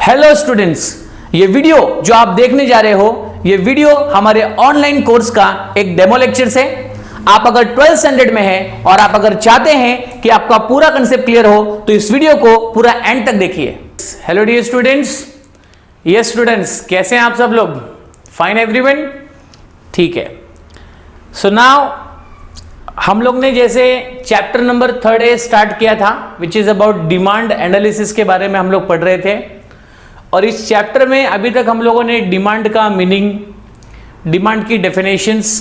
Hello students, ये video जो आप देखने जा रहे हो, ये वीडियो हमारे ऑनलाइन कोर्स का एक डेमो लेक्चर से। आप अगर 12th स्टैंडर्ड में हैं और आप अगर चाहते हैं कि आपका पूरा कंसेप्ट क्लियर हो तो इस वीडियो को पूरा एंड तक देखिए। Hello dear students, yes students, कैसे हैं आप सब लोग? फाइन एवरीवन, ठीक है। सो नाउ हम लोग ने जैसे चैप्टर नंबर 3 स्टार्ट किया था, which is about demand analysis के बारे में हम लोग पढ़ रहे थे। और इस चैप्टर में अभी तक हम लोगों ने डिमांड का मीनिंग, डिमांड की डेफिनेशंस,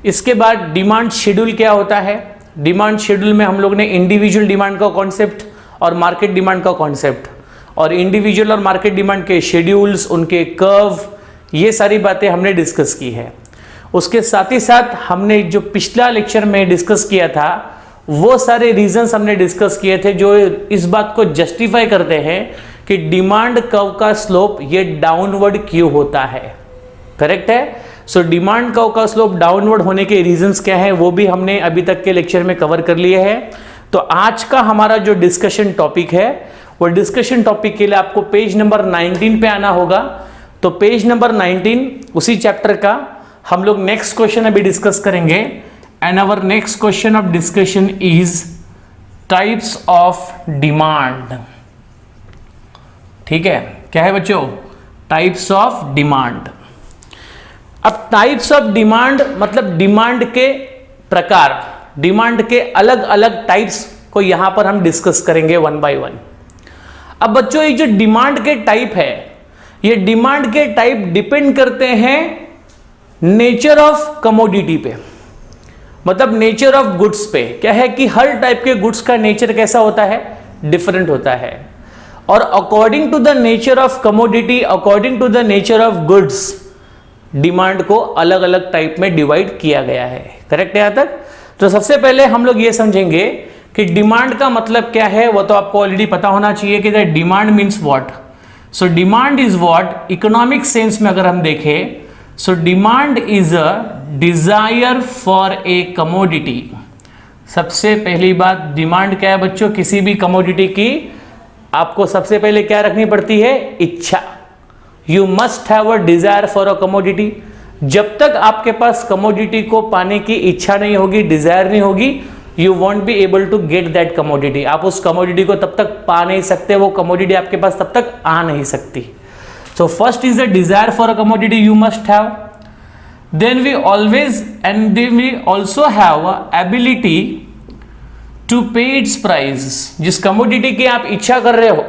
इसके बाद डिमांड शेड्यूल क्या होता है, डिमांड शेड्यूल में हम लोग ने इंडिविजुअल डिमांड का कॉन्सेप्ट और मार्केट डिमांड का कॉन्सेप्ट, और इंडिविजुअल और मार्केट डिमांड के शेड्यूल्स, उनके कर्व, ये सारी बातें हमने डिस्कस की है। उसके साथ ही साथ हमने जो पिछला लेक्चर में डिस्कस किया था वो सारे रीजंस हमने डिस्कस किए थे जो इस बात को जस्टिफाई करते हैं कि डिमांड कर्व का स्लोप ये डाउनवर्ड क्यों होता है। करेक्ट है? सो डिमांड कर्व का स्लोप डाउनवर्ड होने के रीजंस क्या है वो भी हमने अभी तक के लेक्चर में कवर कर लिए हैं। तो आज का हमारा जो डिस्कशन टॉपिक है वो डिस्कशन टॉपिक के लिए आपको पेज नंबर 19 पे आना होगा। तो पेज नंबर 19 उसी चैप्टर का हम लोग नेक्स्ट क्वेश्चन अभी डिस्कस करेंगे। And our next question of discussion is types of demand. ठीक है, क्या है बच्चों? Types of demand. अब टाइप्स ऑफ डिमांड मतलब डिमांड के प्रकार, डिमांड के अलग अलग टाइप्स को यहां पर हम डिस्कस करेंगे वन बाय वन। अब बच्चों ये जो डिमांड के टाइप है, ये डिमांड के टाइप डिपेंड करते हैं नेचर ऑफ कमोडिटी पे, मतलब नेचर ऑफ गुड्स पे। क्या है कि हर टाइप के गुड्स का नेचर कैसा होता है? डिफरेंट होता है। और according to the nature of commodity, according to the nature of goods, demand को अलग अलग टाइप में डिवाइड किया गया है। करेक्ट है यहां तक? तो सबसे पहले हम लोग ये समझेंगे कि डिमांड का मतलब क्या है। वो तो आपको ऑलरेडी पता होना चाहिए कि demand means what. So demand is what, economic sense में अगर हम देखें, so demand is a desire for a commodity. सबसे पहली बात, डिमांड क्या है बच्चों? किसी भी कमोडिटी की आपको सबसे पहले क्या रखनी पड़ती है? इच्छा। You must have a desire for a commodity. जब तक आपके पास कमोडिटी को पाने की इच्छा नहीं होगी, डिजायर नहीं होगी, you won't be able to get that commodity. आप उस कमोडिटी को तब तक पा नहीं सकते, वो कमोडिटी आपके पास तब तक आ नहीं सकती। So first is the desire for a commodity you must have. Then we always and then we also have a ability to pay its price. जिस कमोडिटी की आप इच्छा कर रहे हो,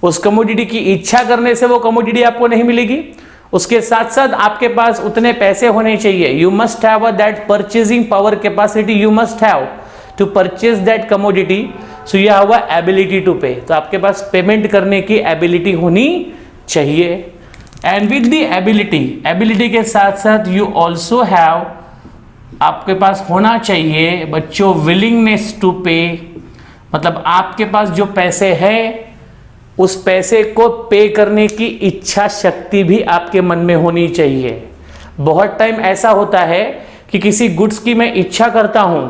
उस कमोडिटी की इच्छा करने से वो कमोडिटी आपको नहीं मिलेगी। उसके साथ साथ आपके पास उतने पैसे होने चाहिए। You must have that purchasing power capacity. You must have to purchase that commodity. So you have a ability to pay. तो आपके पास पेमेंट करने की एबिलिटी होनी चाहिए। एंड विद द एबिलिटी के साथ साथ यू ऑल्सो हैव, आपके पास होना चाहिए बच्चों विलिंगनेस टू पे, मतलब आपके पास जो पैसे हैं उस पैसे को पे करने की इच्छा शक्ति भी आपके मन में होनी चाहिए। बहुत टाइम ऐसा होता है कि किसी गुड्स की मैं इच्छा करता हूं,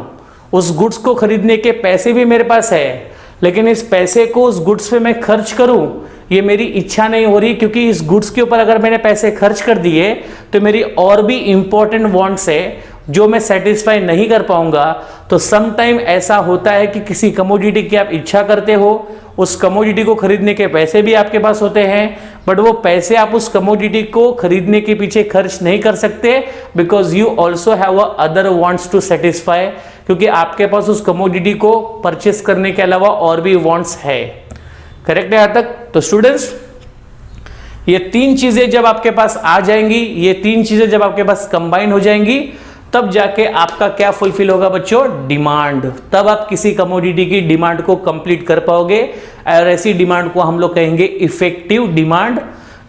उस गुड्स को खरीदने के पैसे भी मेरे पास है, लेकिन इस पैसे को उस गुड्स पे मैं खर्च करूं ये मेरी इच्छा नहीं हो रही, क्योंकि इस गुड्स के ऊपर अगर मैंने पैसे खर्च कर दिए तो मेरी और भी इंपॉर्टेंट वांट्स है जो मैं सेटिस्फाई नहीं कर पाऊंगा। तो सम टाइम ऐसा होता है कि किसी कमोडिटी की आप इच्छा करते हो, उस कमोडिटी को खरीदने के पैसे भी आपके पास होते हैं, बट वो पैसे आप उस कमोडिटी को खरीदने के पीछे खर्च नहीं कर सकते, because you also have other wants to satisfy, क्योंकि आपके पास उस कमोडिटी को परचेस करने के अलावा और भी वांट्स है। करेक्ट है यहां तक? तो स्टूडेंट्स, ये तीन चीजें जब आपके पास आ जाएंगी, ये तीन चीजें जब आपके पास कंबाइन हो जाएंगी, तब जाके आपका क्या फुलफिल होगा बच्चों? डिमांड। तब आप किसी कमोडिटी की डिमांड को कंप्लीट कर पाओगे। और ऐसी डिमांड को हम लोग कहेंगे इफेक्टिव डिमांड,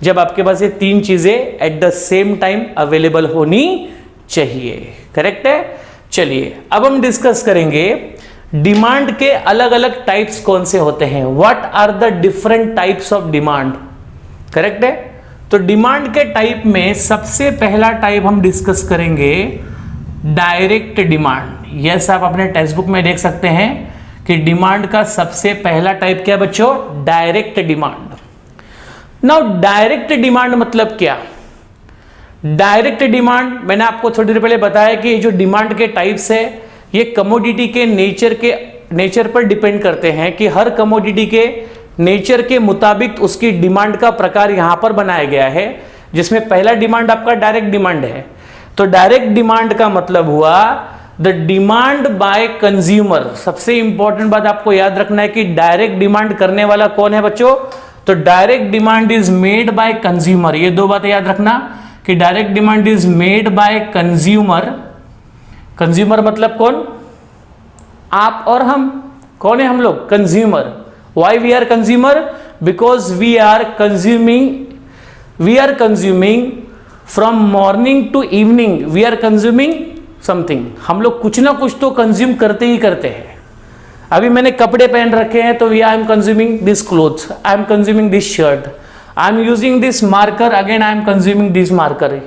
जब आपके पास ये तीन चीजें at the same time available होनी चाहिए। करेक्ट है? चलिए अब हम डिस्कस करेंगे डिमांड के अलग अलग टाइप्स कौन से होते हैं। What are the different types of demand. Correct है? तो डिमांड के टाइप में सबसे पहला टाइप हम डिस्कस करेंगे डायरेक्ट डिमांड। यस, आप अपने टेक्स्ट बुक में देख सकते हैं कि डिमांड का सबसे पहला टाइप क्या बच्चों? Direct demand. Now direct demand मतलब क्या? डायरेक्ट डिमांड मैंने आपको थोड़ी देर पहले बताया कि जो डिमांड के टाइप्स है ये कमोडिटी के नेचर पर डिपेंड करते हैं कि हर कमोडिटी के नेचर के मुताबिक उसकी डिमांड का प्रकार यहां पर बनाया गया है, जिसमें पहला डिमांड आपका डायरेक्ट डिमांड है। तो डायरेक्ट डिमांड का मतलब हुआ द डिमांड बाय कंज्यूमर। सबसे इंपॉर्टेंट बात आपको याद रखना है कि डायरेक्ट डिमांड करने वाला कौन है बच्चों? तो direct demand is made by consumer. ये दो बातें याद रखना कि direct demand is made by consumer. Consumer मतलब कौन? आप और हम। कौन है हम लोग? Consumer. Why we are consumer? Because we are consuming from morning to evening, we are consuming something. हम लोग कुछ ना कुछ तो कंज्यूम करते ही करते हैं। अभी मैंने कपड़े पहन रखे हैं तो I am consuming this clothes, I am consuming this shirt, I am using this marker, again I am consuming this marker,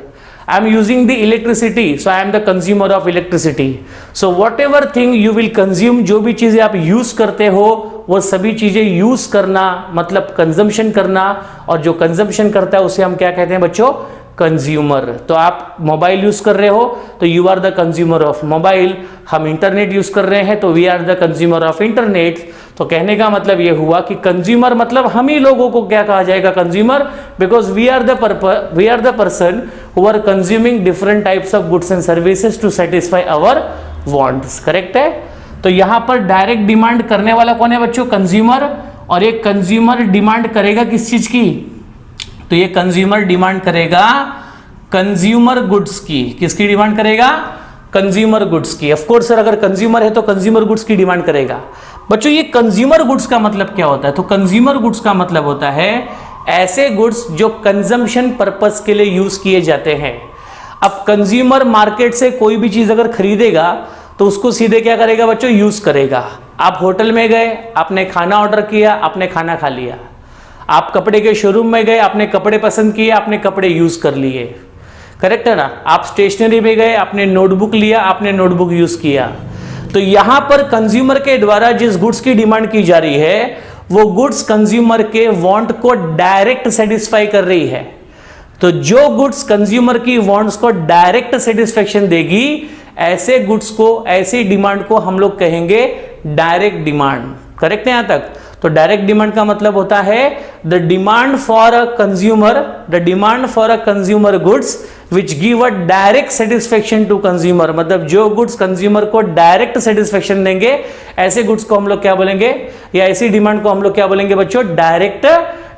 I am using the electricity, so I am the consumer of electricity. So whatever thing you will consume, जो भी चीजें आप use करते हो वो सभी चीजें use करना मतलब कंजम्पशन करना, और जो कंजम्पशन करता है उसे हम क्या कहते हैं बच्चों? कंज्यूमर। तो आप मोबाइल यूज कर रहे हो तो you are the consumer of mobile. हम इंटरनेट यूज कर रहे हैं तो we are the consumer of internet. तो कहने का मतलब यह हुआ कि कंज्यूमर मतलब हम ही लोगों को क्या कहा जाएगा? Consumer, because we are the person who are consuming different types of goods and services to satisfy our wants. Correct है? तो यहां पर डायरेक्ट डिमांड करने वाला कौन है बच्चों? कंज्यूमर। और एक कंज्यूमर डिमांड करेगा किस चीज की? तो ये कंज्यूमर डिमांड करेगा कंज्यूमर गुड्स की। किसकी डिमांड करेगा? कंज्यूमर गुड्स की। ऑफ कोर्स सर, अगर कंज्यूमर है तो कंज्यूमर गुड्स की डिमांड करेगा। बच्चों ये कंज्यूमर गुड्स का मतलब क्या होता है? तो कंज्यूमर गुड्स का मतलब होता है ऐसे गुड्स जो कंजम्पशन पर्पस के लिए यूज किए जाते हैं। अब कंज्यूमर मार्केट से कोई भी चीज अगर खरीदेगा तो उसको सीधे क्या करेगा बच्चों? यूज करेगा। आप होटल में गए, आपने खाना ऑर्डर किया, आपने खाना खा लिया। आप कपड़े के शोरूम में गए, आपने कपड़े पसंद किए, आपने कपड़े यूज कर लिए। करेक्ट है ना? आप स्टेशनरी में गए, आपने नोटबुक लिया, आपने नोटबुक यूज किया। तो यहां पर कंज्यूमर के द्वारा जिस गुड्स की डिमांड की जा रही है वो गुड्स कंज्यूमर के वांट को डायरेक्ट सेटिस्फाई कर रही है। तो जो गुड्स कंज्यूमर की वांट्स को डायरेक्ट सेटिस्फेक्शन देगी, ऐसे गुड्स को, ऐसी डिमांड को हम लोग कहेंगे डायरेक्ट डिमांड। करेक्ट है यहां तक? तो डायरेक्ट डिमांड का मतलब होता है the demand for a consumer goods which give a direct satisfaction to consumer. मतलब जो गुड्स कंज्यूमर को डायरेक्ट सेटिस्फेक्शन देंगे, ऐसे गुड्स को हम लोग क्या बोलेंगे, या ऐसी डिमांड को हम लोग क्या बोलेंगे बच्चों? Direct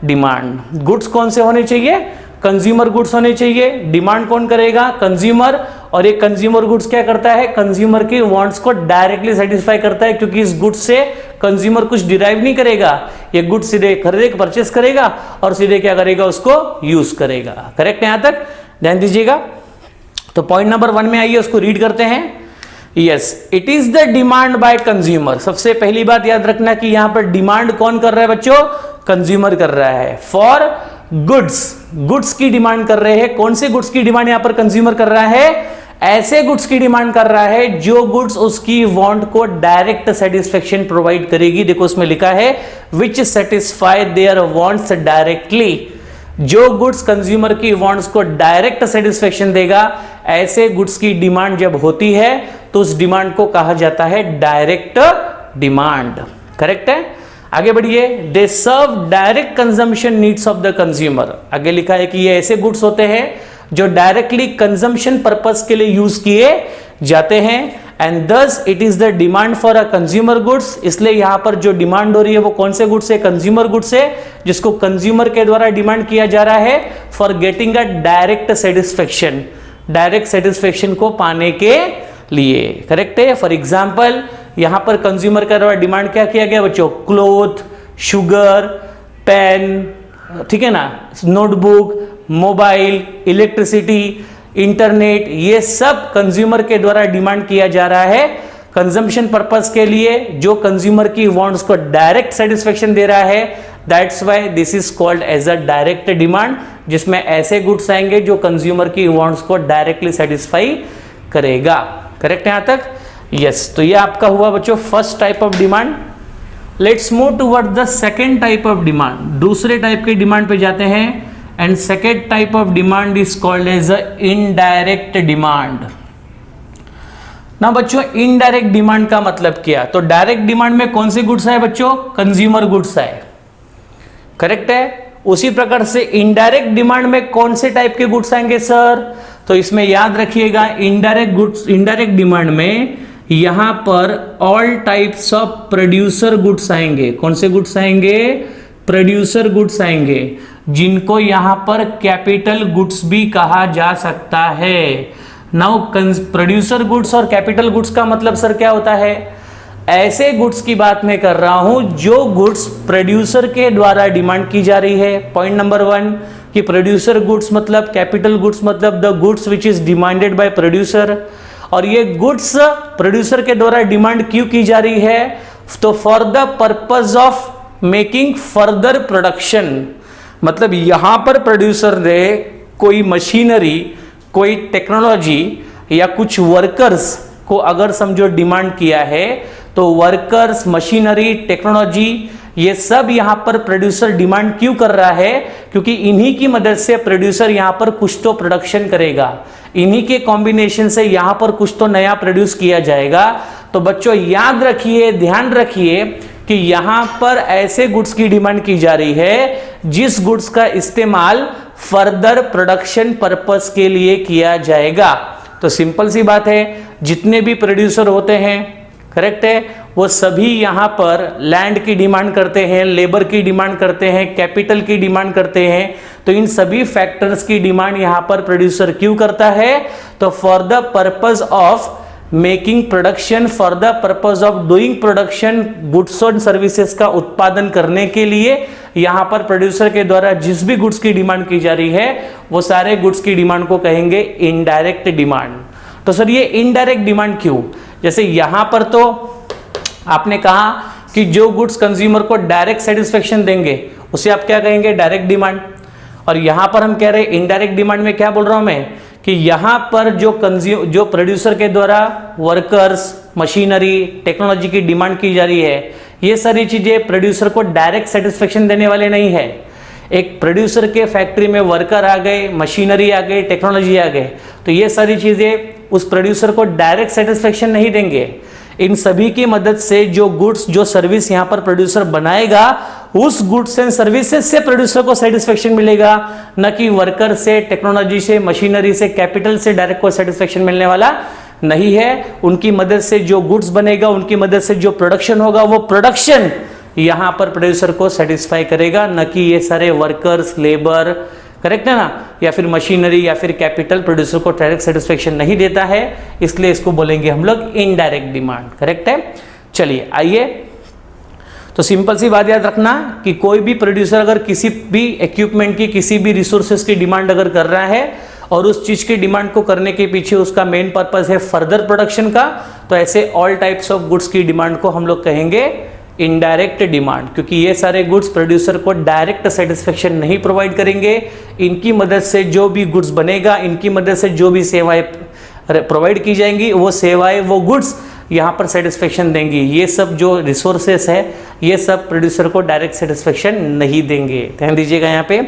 demand. गुड्स कौन से होने चाहिए? कंज्यूमर गुड्स होने चाहिए। डिमांड कौन करेगा? कंज्यूमर। और ये कंज्यूमर गुड्स क्या करता है? कंज्यूमर की वांट्स को डायरेक्टली सेटिस्फाई करता है, क्योंकि इस गुड्स से कंज्यूमर कुछ डिराइव नहीं करेगा। ये गुड्स सीधे खरीदे परचेस करेगा और सीधे क्या करेगा? उसको यूज करेगा। करेक्ट है यहां तक? ध्यान दीजिएगा। तो पॉइंट नंबर 1 में आइए, उसको रीड करते हैं। Yes, it is the demand by consumer. सबसे पहली बात याद रखना कि यहां पर डिमांड कौन कर रहा है बच्चों? कंज्यूमर कर रहा है। फॉर गुड्स की डिमांड कर रहे हैं। कौन से गुड्स की डिमांड यहां पर कंज्यूमर कर रहा है? ऐसे गुड्स की डिमांड कर रहा है जो गुड्स उसकी वांट को डायरेक्ट सेटिस्फेक्शन प्रोवाइड करेगी। देखो उसमें लिखा है विच सेटिस्फाई देयर वांट्स डायरेक्टली। जो गुड्स कंज्यूमर की वांट्स को डायरेक्ट सेटिस्फेक्शन देगा, ऐसे गुड्स की डिमांड जब होती है तो उस डिमांड को कहा जाता है डायरेक्ट डिमांड। करेक्ट है? आगे बढ़िए। They serve direct consumption needs of the consumer. आगे लिखा है कि ये ऐसे गुड्स होते हैं जो डायरेक्टली कंजम्पशन पर्पस के लिए यूज किए जाते हैं। And thus it is the demand for a consumer goods. इसलिए यहां पर जो डिमांड हो रही है वो कौन से गुड्स है? कंज्यूमर गुड्स है, जिसको कंज्यूमर के द्वारा डिमांड किया जा रहा है for getting a direct satisfaction, direct satisfaction को पाने के लिए। करेक्ट है? फॉर एग्जाम्पल यहां पर कंज्यूमर का द्वारा डिमांड क्या किया गया बच्चों? क्लोथ, शुगर, पेन, ठीक है ना, नोटबुक, मोबाइल, इलेक्ट्रिसिटी, इंटरनेट, ये सब कंज्यूमर के द्वारा डिमांड किया जा रहा है कंजम्पशन पर्पस के लिए, जो कंज्यूमर की वांट्स को डायरेक्ट सेटिस्फेक्शन दे रहा है। That's why this is called as a direct demand, जिसमें ऐसे गुड्स आएंगे जो कंज्यूमर की वांट्स को डायरेक्टली सेटिस्फाई करेगा। करेक्ट है यहां तक? यस। तो ये आपका हुआ बच्चों first type of demand. Let's move toward the second type of demand, दूसरे टाइप के डिमांड पे जाते हैं। And second type of demand is called as a indirect demand. ना बच्चों, इनडायरेक्ट डिमांड का मतलब क्या? तो डायरेक्ट डिमांड में कौन से गुड्स आए बच्चों? कंज्यूमर गुड्स आए, करेक्ट है। उसी प्रकार से इनडायरेक्ट डिमांड में कौन से टाइप के गुड्स आएंगे सर? तो इसमें याद रखिएगा, इनडायरेक्ट गुड्स, इनडायरेक्ट डिमांड में यहां पर all types of producer goods आएंगे। कौन से गुड्स आएंगे? प्रोड्यूसर गुड्स आएंगे, जिनको यहां पर कैपिटल गुड्स भी कहा जा सकता है। नाउ प्रोड्यूसर गुड्स और कैपिटल गुड्स का मतलब सर क्या होता है? ऐसे गुड्स की बात मैं कर रहा हूं जो गुड्स प्रोड्यूसर के द्वारा डिमांड की जा रही है। पॉइंट नंबर 1 कि प्रोड्यूसर गुड्स मतलब, कैपिटल गुड्स मतलब the goods which is demanded by producer. और ये गुड्स प्रोड्यूसर के द्वारा डिमांड क्यों की जा रही है? तो for the purpose of making further production. मतलब यहां पर प्रोड्यूसर ने कोई मशीनरी, कोई टेक्नोलॉजी या कुछ वर्कर्स को अगर समझो डिमांड किया है, तो वर्कर्स, मशीनरी, टेक्नोलॉजी, ये सब यहां पर प्रोड्यूसर डिमांड क्यों कर रहा है? क्योंकि इन्हीं की मदद से प्रोड्यूसर यहां पर कुछ तो प्रोडक्शन करेगा, इन्हीं के कॉम्बिनेशन से यहां पर कुछ तो नया प्रोड्यूस किया जाएगा। तो बच्चों याद रखिए, ध्यान रखिए कि यहां पर ऐसे गुड्स की डिमांड की जा रही है जिस गुड्स का इस्तेमाल फर्दर प्रोडक्शन पर्पस के लिए किया जाएगा। तो सिंपल सी बात है, जितने भी प्रोड्यूसर होते हैं, करेक्ट है, वो सभी यहां पर लैंड की डिमांड करते हैं, लेबर की डिमांड करते हैं, कैपिटल की डिमांड करते हैं। तो इन सभी फैक्टर्स की डिमांड यहां पर प्रोड्यूसर क्यों करता है? तो for the purpose of making production, for the purpose of doing production, goods और सर्विसेज का उत्पादन करने के लिए यहां पर प्रोड्यूसर के द्वारा जिस भी गुड्स की डिमांड की जा रही है, वो सारे गुड्स की डिमांड को कहेंगे इनडायरेक्ट डिमांड। तो सर ये इनडायरेक्ट डिमांड क्यों? जैसे यहां पर तो आपने कहा कि जो गुड्स कंज्यूमर को डायरेक्ट सेटिस्फेक्शन देंगे उसे आप क्या कहेंगे? Direct demand. और यहां पर हम कह रहे हैं इनडायरेक्ट डिमांड में क्या बोल रहा हूं मैं कि यहां पर जो प्रोड्यूसर के द्वारा वर्कर्स, मशीनरी, टेक्नोलॉजी की डिमांड की जा रही है, ये सारी चीजें प्रोड्यूसर को डायरेक्ट सेटिस्फेक्शन देने वाले नहीं है। एक प्रोड्यूसर के फैक्ट्री में वर्कर आ गए, मशीनरी आ गई, टेक्नोलॉजी आ गए, तो ये सारी चीजें उस प्रोड्यूसर को डायरेक्ट सेटिस्फेक्शन नहीं देंगे। इन सभी की मदद से जो गुड्स, जो सर्विस यहां पर प्रोड्यूसर बनाएगा, उस गुड्स एंड सर्विसेज से प्रोड्यूसर को सेटिस्फेक्शन मिलेगा, न कि वर्कर से, टेक्नोलॉजी से, मशीनरी से, कैपिटल से डायरेक्ट कोई सेटिस्फेक्शन मिलने वाला नहीं है। उनकी मदद से जो गुड्स बनेगा, उनकी मदद से जो प्रोडक्शन होगा, वो प्रोडक्शन यहां पर प्रोड्यूसर को सेटिस्फाई करेगा, न कि ये सारे वर्कर्स, लेबर, करेक्ट है ना, या फिर मशीनरी या फिर कैपिटल प्रोड्यूसर को डायरेक्ट सेटिस्फेक्शन नहीं देता है, इसलिए इसको बोलेंगे हम लोग इनडायरेक्ट डिमांड, करेक्ट है। चलिए आइए, तो सिंपल सी बात याद रखना कि कोई भी प्रोड्यूसर अगर किसी भी इक्विपमेंट की, किसी भी रिसोर्सेज की डिमांड अगर कर रहा है और उस चीज की डिमांड को करने के पीछे उसका मेन पर्पस है फर्दर प्रोडक्शन का, तो ऐसे ऑल टाइप्स ऑफ गुड्स की डिमांड को हम लोग कहेंगे इनडायरेक्ट डिमांड, क्योंकि ये सारे गुड्स प्रोड्यूसर को डायरेक्ट सेटिस्फेक्शन नहीं प्रोवाइड करेंगे। इनकी मदद से जो भी गुड्स बनेगा, इनकी मदद से जो भी सेवाएं प्रोवाइड की जाएंगी, वो सेवाएं, वो गुड्स यहाँ पर सेटिस्फेक्शन देंगी। ये सब जो रिसोर्सेस है, ये सब प्रोड्यूसर को डायरेक्ट सेटिस्फेक्शन नहीं देंगे। ध्यान दीजिएगा यहाँ पे।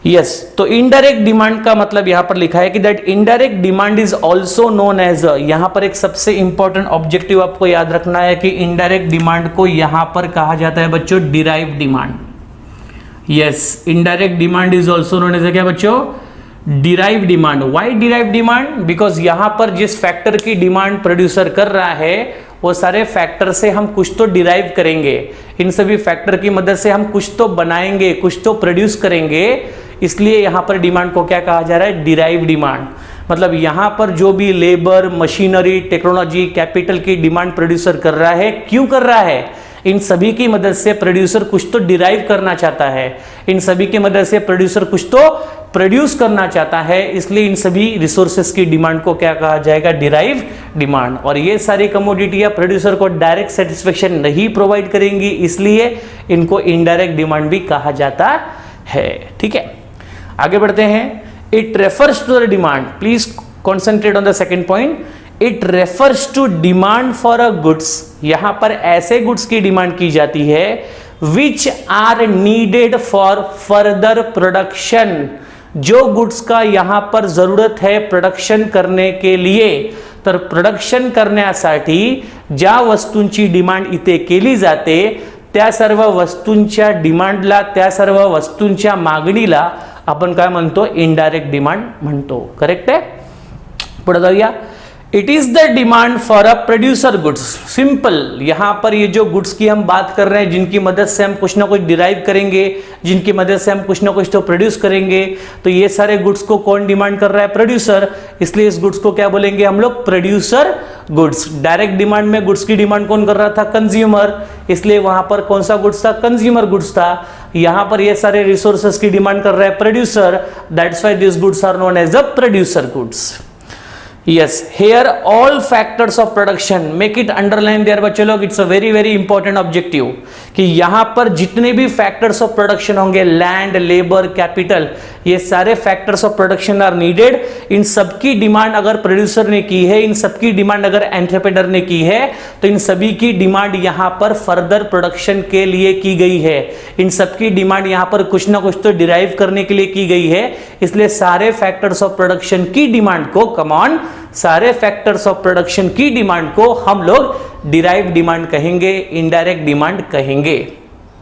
यस, तो इनडायरेक्ट डिमांड का मतलब यहां पर लिखा है कि that indirect demand is also known as, यहां पर एक सबसे इंपॉर्टेंट ऑब्जेक्टिव आपको याद रखना है कि इनडायरेक्ट डिमांड को यहां पर कहा जाता है बच्चों derived demand. Yes, indirect demand is also known as क्या बच्चों? Derived demand. Why derived demand? Because यहां पर जिस फैक्टर की डिमांड प्रोड्यूसर कर रहा है, वो सारे फैक्टर से हम कुछ तो डिराइव करेंगे। इन सभी फैक्टर की मदद से हम कुछ तो बनाएंगे, कुछ तो प्रोड्यूस करेंगे, इसलिए यहां पर डिमांड को क्या कहा जा रहा है? Derive demand. मतलब यहां पर जो भी लेबर, मशीनरी, टेक्नोलॉजी, कैपिटल की डिमांड प्रोड्यूसर कर रहा है, क्यों कर रहा है? इन सभी की मदद से प्रोड्यूसर कुछ तो डिराइव करना चाहता है, इन सभी की मदद से प्रोड्यूसर कुछ तो प्रोड्यूस करना चाहता है, इसलिए इन सभी रिसोर्सेस की डिमांड को क्या कहा जाएगा? Derive demand. और ये सारी कमोडिटियां प्रोड्यूसर को डायरेक्ट सेटिस्फेक्शन नहीं प्रोवाइड करेंगी, इसलिए इनको इनडायरेक्ट डिमांड भी कहा जाता है। ठीक है, आगे बढ़ते हैं। It refers to the demand, please concentrate on the second point. It refers to demand for a goods, यहां पर ऐसे गुड्स की डिमांड की जाती है which are needed for further production, जो गुड्स का यहां पर जरूरत है प्रोडक्शन करने के लिए, तर प्रोडक्शन करण्यासाठी ज्या वस्तूंची डिमांड इथे केली जाते त्या सर्व वस्तूंच्या डिमांडला, त्या सर्व वस्तूंच्या मागणीला आपण काय म्हणतो, इनडायरेक्ट डिमांड म्हणतो. करेक्ट आहे. पुढे जाऊया. It is the demand for a producer goods. Simple, यहां पर ये जो गुड्स की हम बात कर रहे हैं, जिनकी मदद से हम कुछ ना कुछ डिराइव करेंगे, जिनकी मदद से हम कुछ ना कुछ तो प्रोड्यूस करेंगे, तो ये सारे गुड्स को कौन डिमांड कर रहा है, प्रोड्यूसर. इसलिए इस गुड्स को क्या बोलेंगे हम लोग, प्रोड्यूसर गुड्स. डायरेक्ट डिमांड में गुड्स की डिमांड कौन कर रहा था, कंज्यूमर, इसलिए वहां पर कौन सा गुड्स था, कंज्यूमर गुड्स था. यहां पर ये सारे रिसोर्सेस की डिमांड कर रहा है producer, that's why this goods are known as the producer goods. Yes, here all factors of production, make it underline there बच्चे लोग, it's a very very important objective कि यहां पर जितने भी factors of production होंगे, land, labor, capital, ये सारे factors of production are needed. इन सबकी डिमांड अगर प्रोड्यूसर ने की है, इन सबकी डिमांड अगर एंटरप्रेन्योर ने की है, तो इन सभी की डिमांड यहां पर फर्दर प्रोडक्शन के लिए की गई है. इन सबकी डिमांड यहां पर कुछ ना कुछ तो डिराइव करने के लिए की गई है. इसलिए सारे फैक्टर्स ऑफ प्रोडक्शन की डिमांड को, कम ऑन, सारे फैक्टर्स ऑफ प्रोडक्शन की डिमांड को हम लोग डिराइव डिमांड कहेंगे, इनडायरेक्ट डिमांड कहेंगे.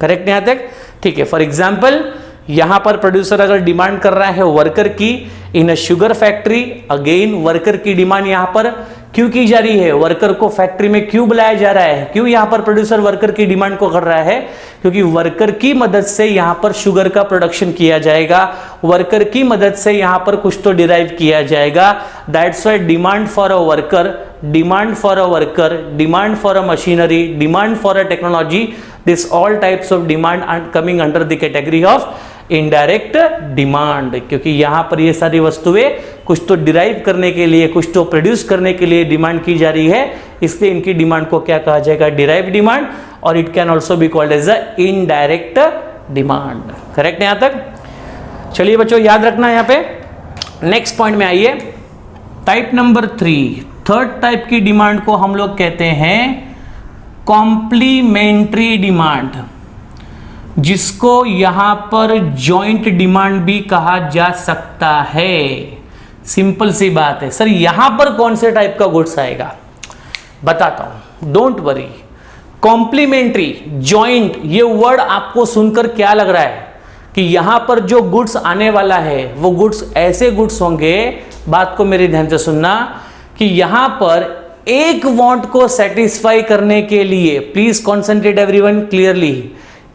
करेक्ट यहां तक? ठीक है. फॉर एग्जांपल, यहां पर प्रोड्यूसर अगर डिमांड कर रहा है वर्कर की इन अ शुगर फैक्ट्री, अगेन वर्कर की डिमांड यहां पर क्यों की जा रही है, वर्कर को फैक्ट्री में क्यों बुलाया जा रहा है, क्यों यहां पर प्रोड्यूसर वर्कर की डिमांड को कर रहा है, क्योंकि वर्कर की मदद से यहां पर शुगर का प्रोडक्शन किया जाएगा, वर्कर की मदद से यहां पर कुछ तो डिराइव किया जाएगा. That's why demand for a worker, demand for a worker, demand for a machinery, demand for a technology, this all types of demand are coming under the category of indirect demand. क्योंकि यहां पर ये सारी वस्तुएं कुछ तो derive करने के लिए, कुछ तो प्रोड्यूस करने के लिए डिमांड की जा रही है, इसलिए इनकी डिमांड को क्या कहा जाएगा, डिराइव डिमांड, और it can also be called as a indirect demand. Correct यहां तक? चलिए बच्चों, याद रखना. यहां पे नेक्स्ट पॉइंट में आइए. टाइप नंबर 3, थर्ड टाइप की डिमांड को हम लोग कहते हैं कॉम्प्लीमेंट्री डिमांड, जिसको यहां पर जॉइंट डिमांड भी कहा जा सकता है. सिंपल सी बात है. सर यहां पर कौन से टाइप का गुड्स आएगा, बताता हूं, डोंट वरी. कॉम्प्लीमेंट्री, जॉइंट, ये वर्ड आपको सुनकर क्या लग रहा है कि यहां पर जो गुड्स आने वाला है वो गुड्स ऐसे गुड्स होंगे, बात को मेरे ध्यान से सुनना, कि यहां पर एक वांट को सेटिस्फाई करने के लिए, प्लीज कॉन्सेंट्रेट एवरीवन क्लियरली,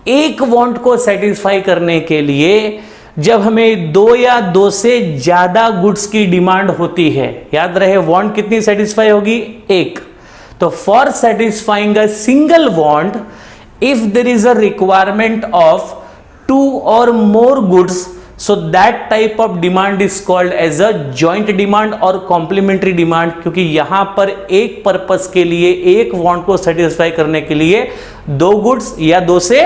एक वांट को सेटिस्फाई करने के लिए जब हमें दो या दो से ज्यादा गुड्स की डिमांड होती है, याद रहे वांट कितनी सेटिस्फाई होगी, एक. तो for satisfying a single want, if there is a requirement of 2 or more goods, so that type of demand is called as a joint demand और complementary demand. क्योंकि यहां पर एक पर्पस के लिए, एक वांट को सेटिस्फाई करने के लिए दो गुड्स या दो से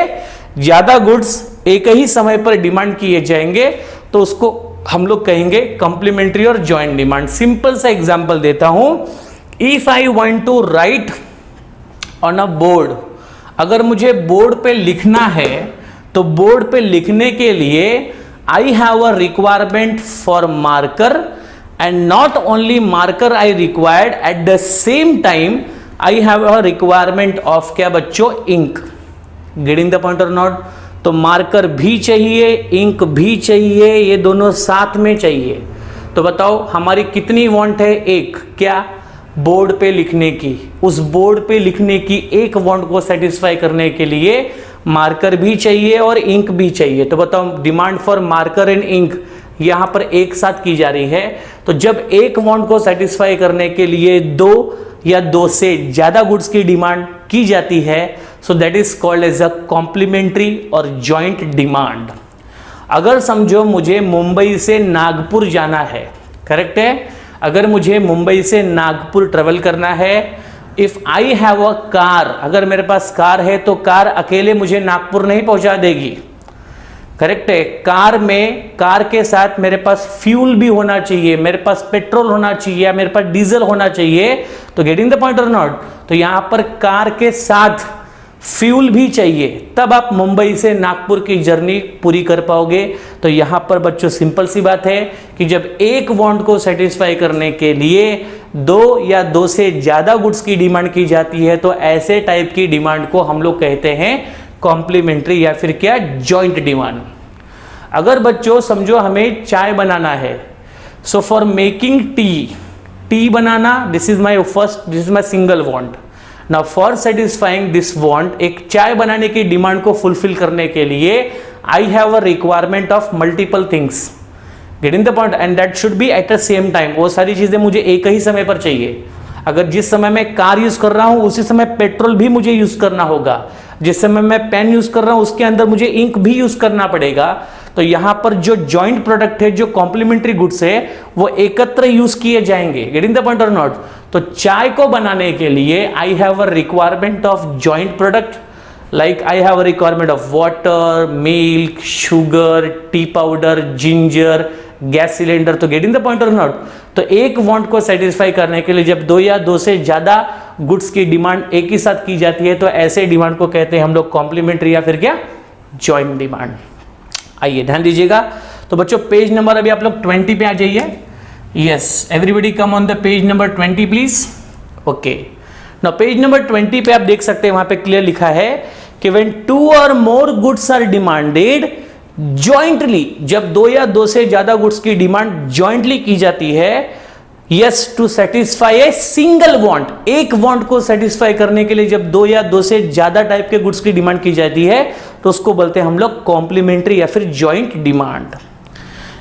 ज्यादा गुड्स एक ही समय पर डिमांड किए जाएंगे, तो उसको हम लोग कहेंगे कॉम्प्लीमेंट्री और जॉइंट डिमांड. सिंपल सा एग्जांपल देता हूं. If I want to write on a board, अगर मुझे बोर्ड पे लिखना है, तो बोर्ड पे लिखने के लिए I have a requirement for marker, and not only marker I required, at the same time I have a requirement of क्या बच्चों, ink. Getting the point or not? तो मार्कर भी चाहिए, इंक भी चाहिए, ये दोनों साथ में चाहिए. तो बताओ हमारी कितनी वांट है, एक. क्या? बोर्ड पे लिखने की. उस बोर्ड पे लिखने की एक वांट को सेटिस्फाई करने के लिए मार्कर भी चाहिए और इंक भी चाहिए. तो बताओ demand for marker and ink यहां पर एक साथ की जा रही है. तो जब एक वांट को सेटिस्फाई करने के लिए दो या दो से ज्यादा गुड्स की डिमांड की जाती है, so that is called as a complementary और जॉइंट डिमांड. अगर समझो मुझे मुंबई से नागपुर जाना है, करेक्ट है, अगर मुझे मुंबई से नागपुर ट्रेवल करना है, if I have a car, अगर मेरे पास कार है तो कार अकेले मुझे नागपुर नहीं पहुंचा देगी. करेक्ट है। कार के साथ मेरे पास फ्यूल भी होना चाहिए, मेरे पास पेट्रोल होना चाहिए या मेरे पास डीजल होना चाहिए। तो getting the point or not? तो यहां पर कार के साथ फ्यूल भी चाहिए, तब आप मुंबई से नागपुर की जर्नी पूरी कर पाओगे। तो यहां पर बच्चों सिंपल सी बात है कि जब एक वांट को सेटिस्फाई करने के लिए दो या दो से ज्यादा गुड्स की डिमांड की जाती है, तो ऐसे टाइप की डिमांड को हम लोग कहते हैं कॉम्प्लीमेंट्री या फिर क्या, जॉइंट डिमांड। अगर बच्चों समझो हमें चाय बनाना है, so for making tea banana, this is my single want. Now for satisfying this want, एक चाय बनाने की डिमांड को फुलफिल करने के लिए I have a requirement of multiple things, getting the point, and that should be at the same time. वो सारी चीजें मुझे एक ही समय पर चाहिए। अगर जिस समय मैं कार यूज कर रहा हूं उसी समय पेट्रोल भी मुझे यूज करना होगा, जिस समय मैं पेन यूज कर रहा हूं उसके अंदर मुझे इंक भी यूज करना पड़ेगा। तो यहां पर जो जॉइंट प्रोडक्ट है, जो कॉम्प्लीमेंट्री गुड्स है, वो एकत्र यूज किए जाएंगे, getting the point or not? तो चाय को बनाने के लिए I have a requirement of joint product, like I have a requirement of water, milk, sugar, T powder, ginger, gas cylinder. तो getting the point or not? तो एक want को सेटिस्फाई करने के लिए जब दो या दो से ज्यादा गुड्स की डिमांड एक ही साथ की जाती है, तो ऐसे डिमांड को कहते हैं हम लोग कॉम्प्लीमेंट्री या फिर क्या, जॉइंट डिमांड। आइए ध्यान दीजिएगा। तो बच्चों पेज नंबर अभी आप लोग 20 पे आ जाइए। Yes, everybody come on the page number 20 please. Okay, now page number 20 पे आप देख सकते हैं, वहां पे क्लियर लिखा है कि when two or more goods are demanded jointly, जब दो या दो से ज्यादा गुड्स की डिमांड जॉइंटली की जाती है, yes, to satisfy a single want, एक वांट को सेटिस्फाई करने के लिए जब दो या दो से ज्यादा टाइप के गुड्स की डिमांड की जाती है, तो उसको बोलते हैं हम लोग कॉम्प्लीमेंट्री या फिर joint demand.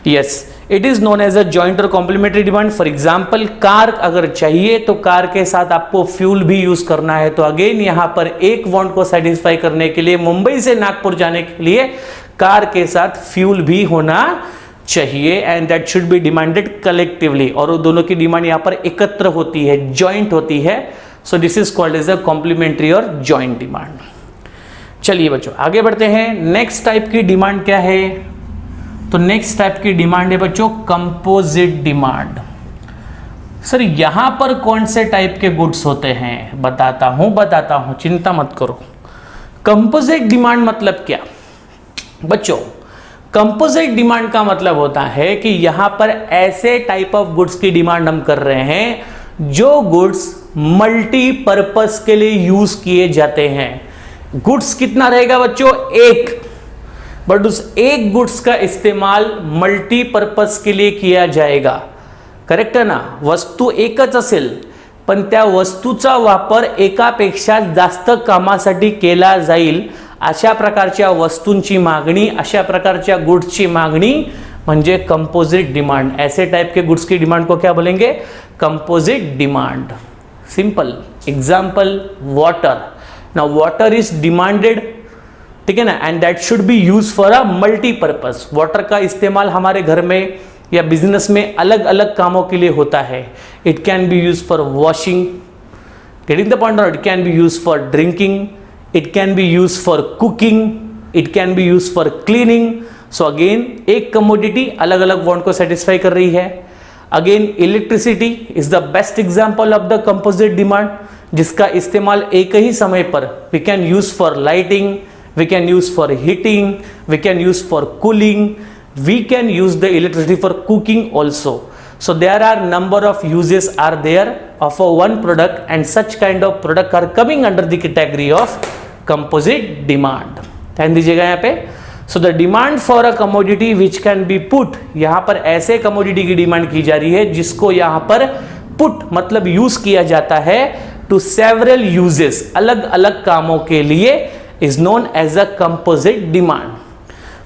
Yes, it is known as a joint और complementary demand. For example, car अगर चाहिए तो कार के साथ आपको फ्यूल भी यूज करना है, तो अगेन यहां पर एक वांट को सेटिस्फाई करने के लिए मुंबई से नागपुर जाने के लिए कार के साथ फ्यूल भी होना चाहिए, and that should be demanded collectively, और वो दोनों की डिमांड यहां पर एकत्र होती है, जॉइंट होती है। So this is called as a complementary और जॉइंट डिमांड। चलिए बच्चों आगे बढ़ते हैं। नेक्स्ट टाइप की डिमांड क्या है? तो नेक्स्ट टाइप की डिमांड है बच्चों कंपोजिट डिमांड। सर यहां पर कौन से टाइप के गुड्स होते हैं? बताता हूं, चिंता मत करो। कंपोजिट डिमांड मतलब क्या बच्चों? कंपोजिट डिमांड का मतलब होता है कि यहां पर ऐसे टाइप ऑफ गुड्स की डिमांड हम कर रहे हैं जो गुड्स मल्टीपर्पस के लिए यूज किए जाते हैं। गुड्स कितना रहेगा बच्चों? एक, बट उस एक गुड्स का इस्तेमाल मल्टीपर्पस के लिए किया जाएगा, करेक्ट है ना? वस्तू एकच असेल पण त्या वस्तूचा वापर एकापेक्षा जास्त कामासाठी केला जाईल, अशा प्रकारच्या वस्तूंची मागणी, अशा प्रकारच्या गुड्सची मागणी म्हणजे कंपोजिट डिमांड। ऐसे टाइप के गुड्स की डिमांड को क्या बोलेंगे? Composite demand. Simple example, water. Now water is demanded, ठीक है ना, and that should be use for a multipurpose. Water का इस्तेमाल हमारे घर में या बिजनेस में अलग अलग कामों के लिए होता है। It can be use for washing, getting the point, और it can be use for drinking, it can be used for cooking, it can be used for cleaning. So again एक commodity अलग अलग वांट को satisfy कर रही है। Again electricity is the best example of the composite demand, जिसका इस्तेमाल एक ही समय पर we can use for lighting, we can use for heating, we can use for cooling, we can use the electricity for cooking also. So there are number of uses are there of a one product, and such kind of product are coming under the category of composite demand। ध्यान दीजिएगा यहाँ पे। So the demand for a commodity which can be put, यहाँ पर ऐसे commodity की demand की जा रही है जिसको यहाँ पर पुट मतलब यूज किया जाता है टू सेवरल यूजेस, अलग अलग कामों के लिए, is known as a composite demand.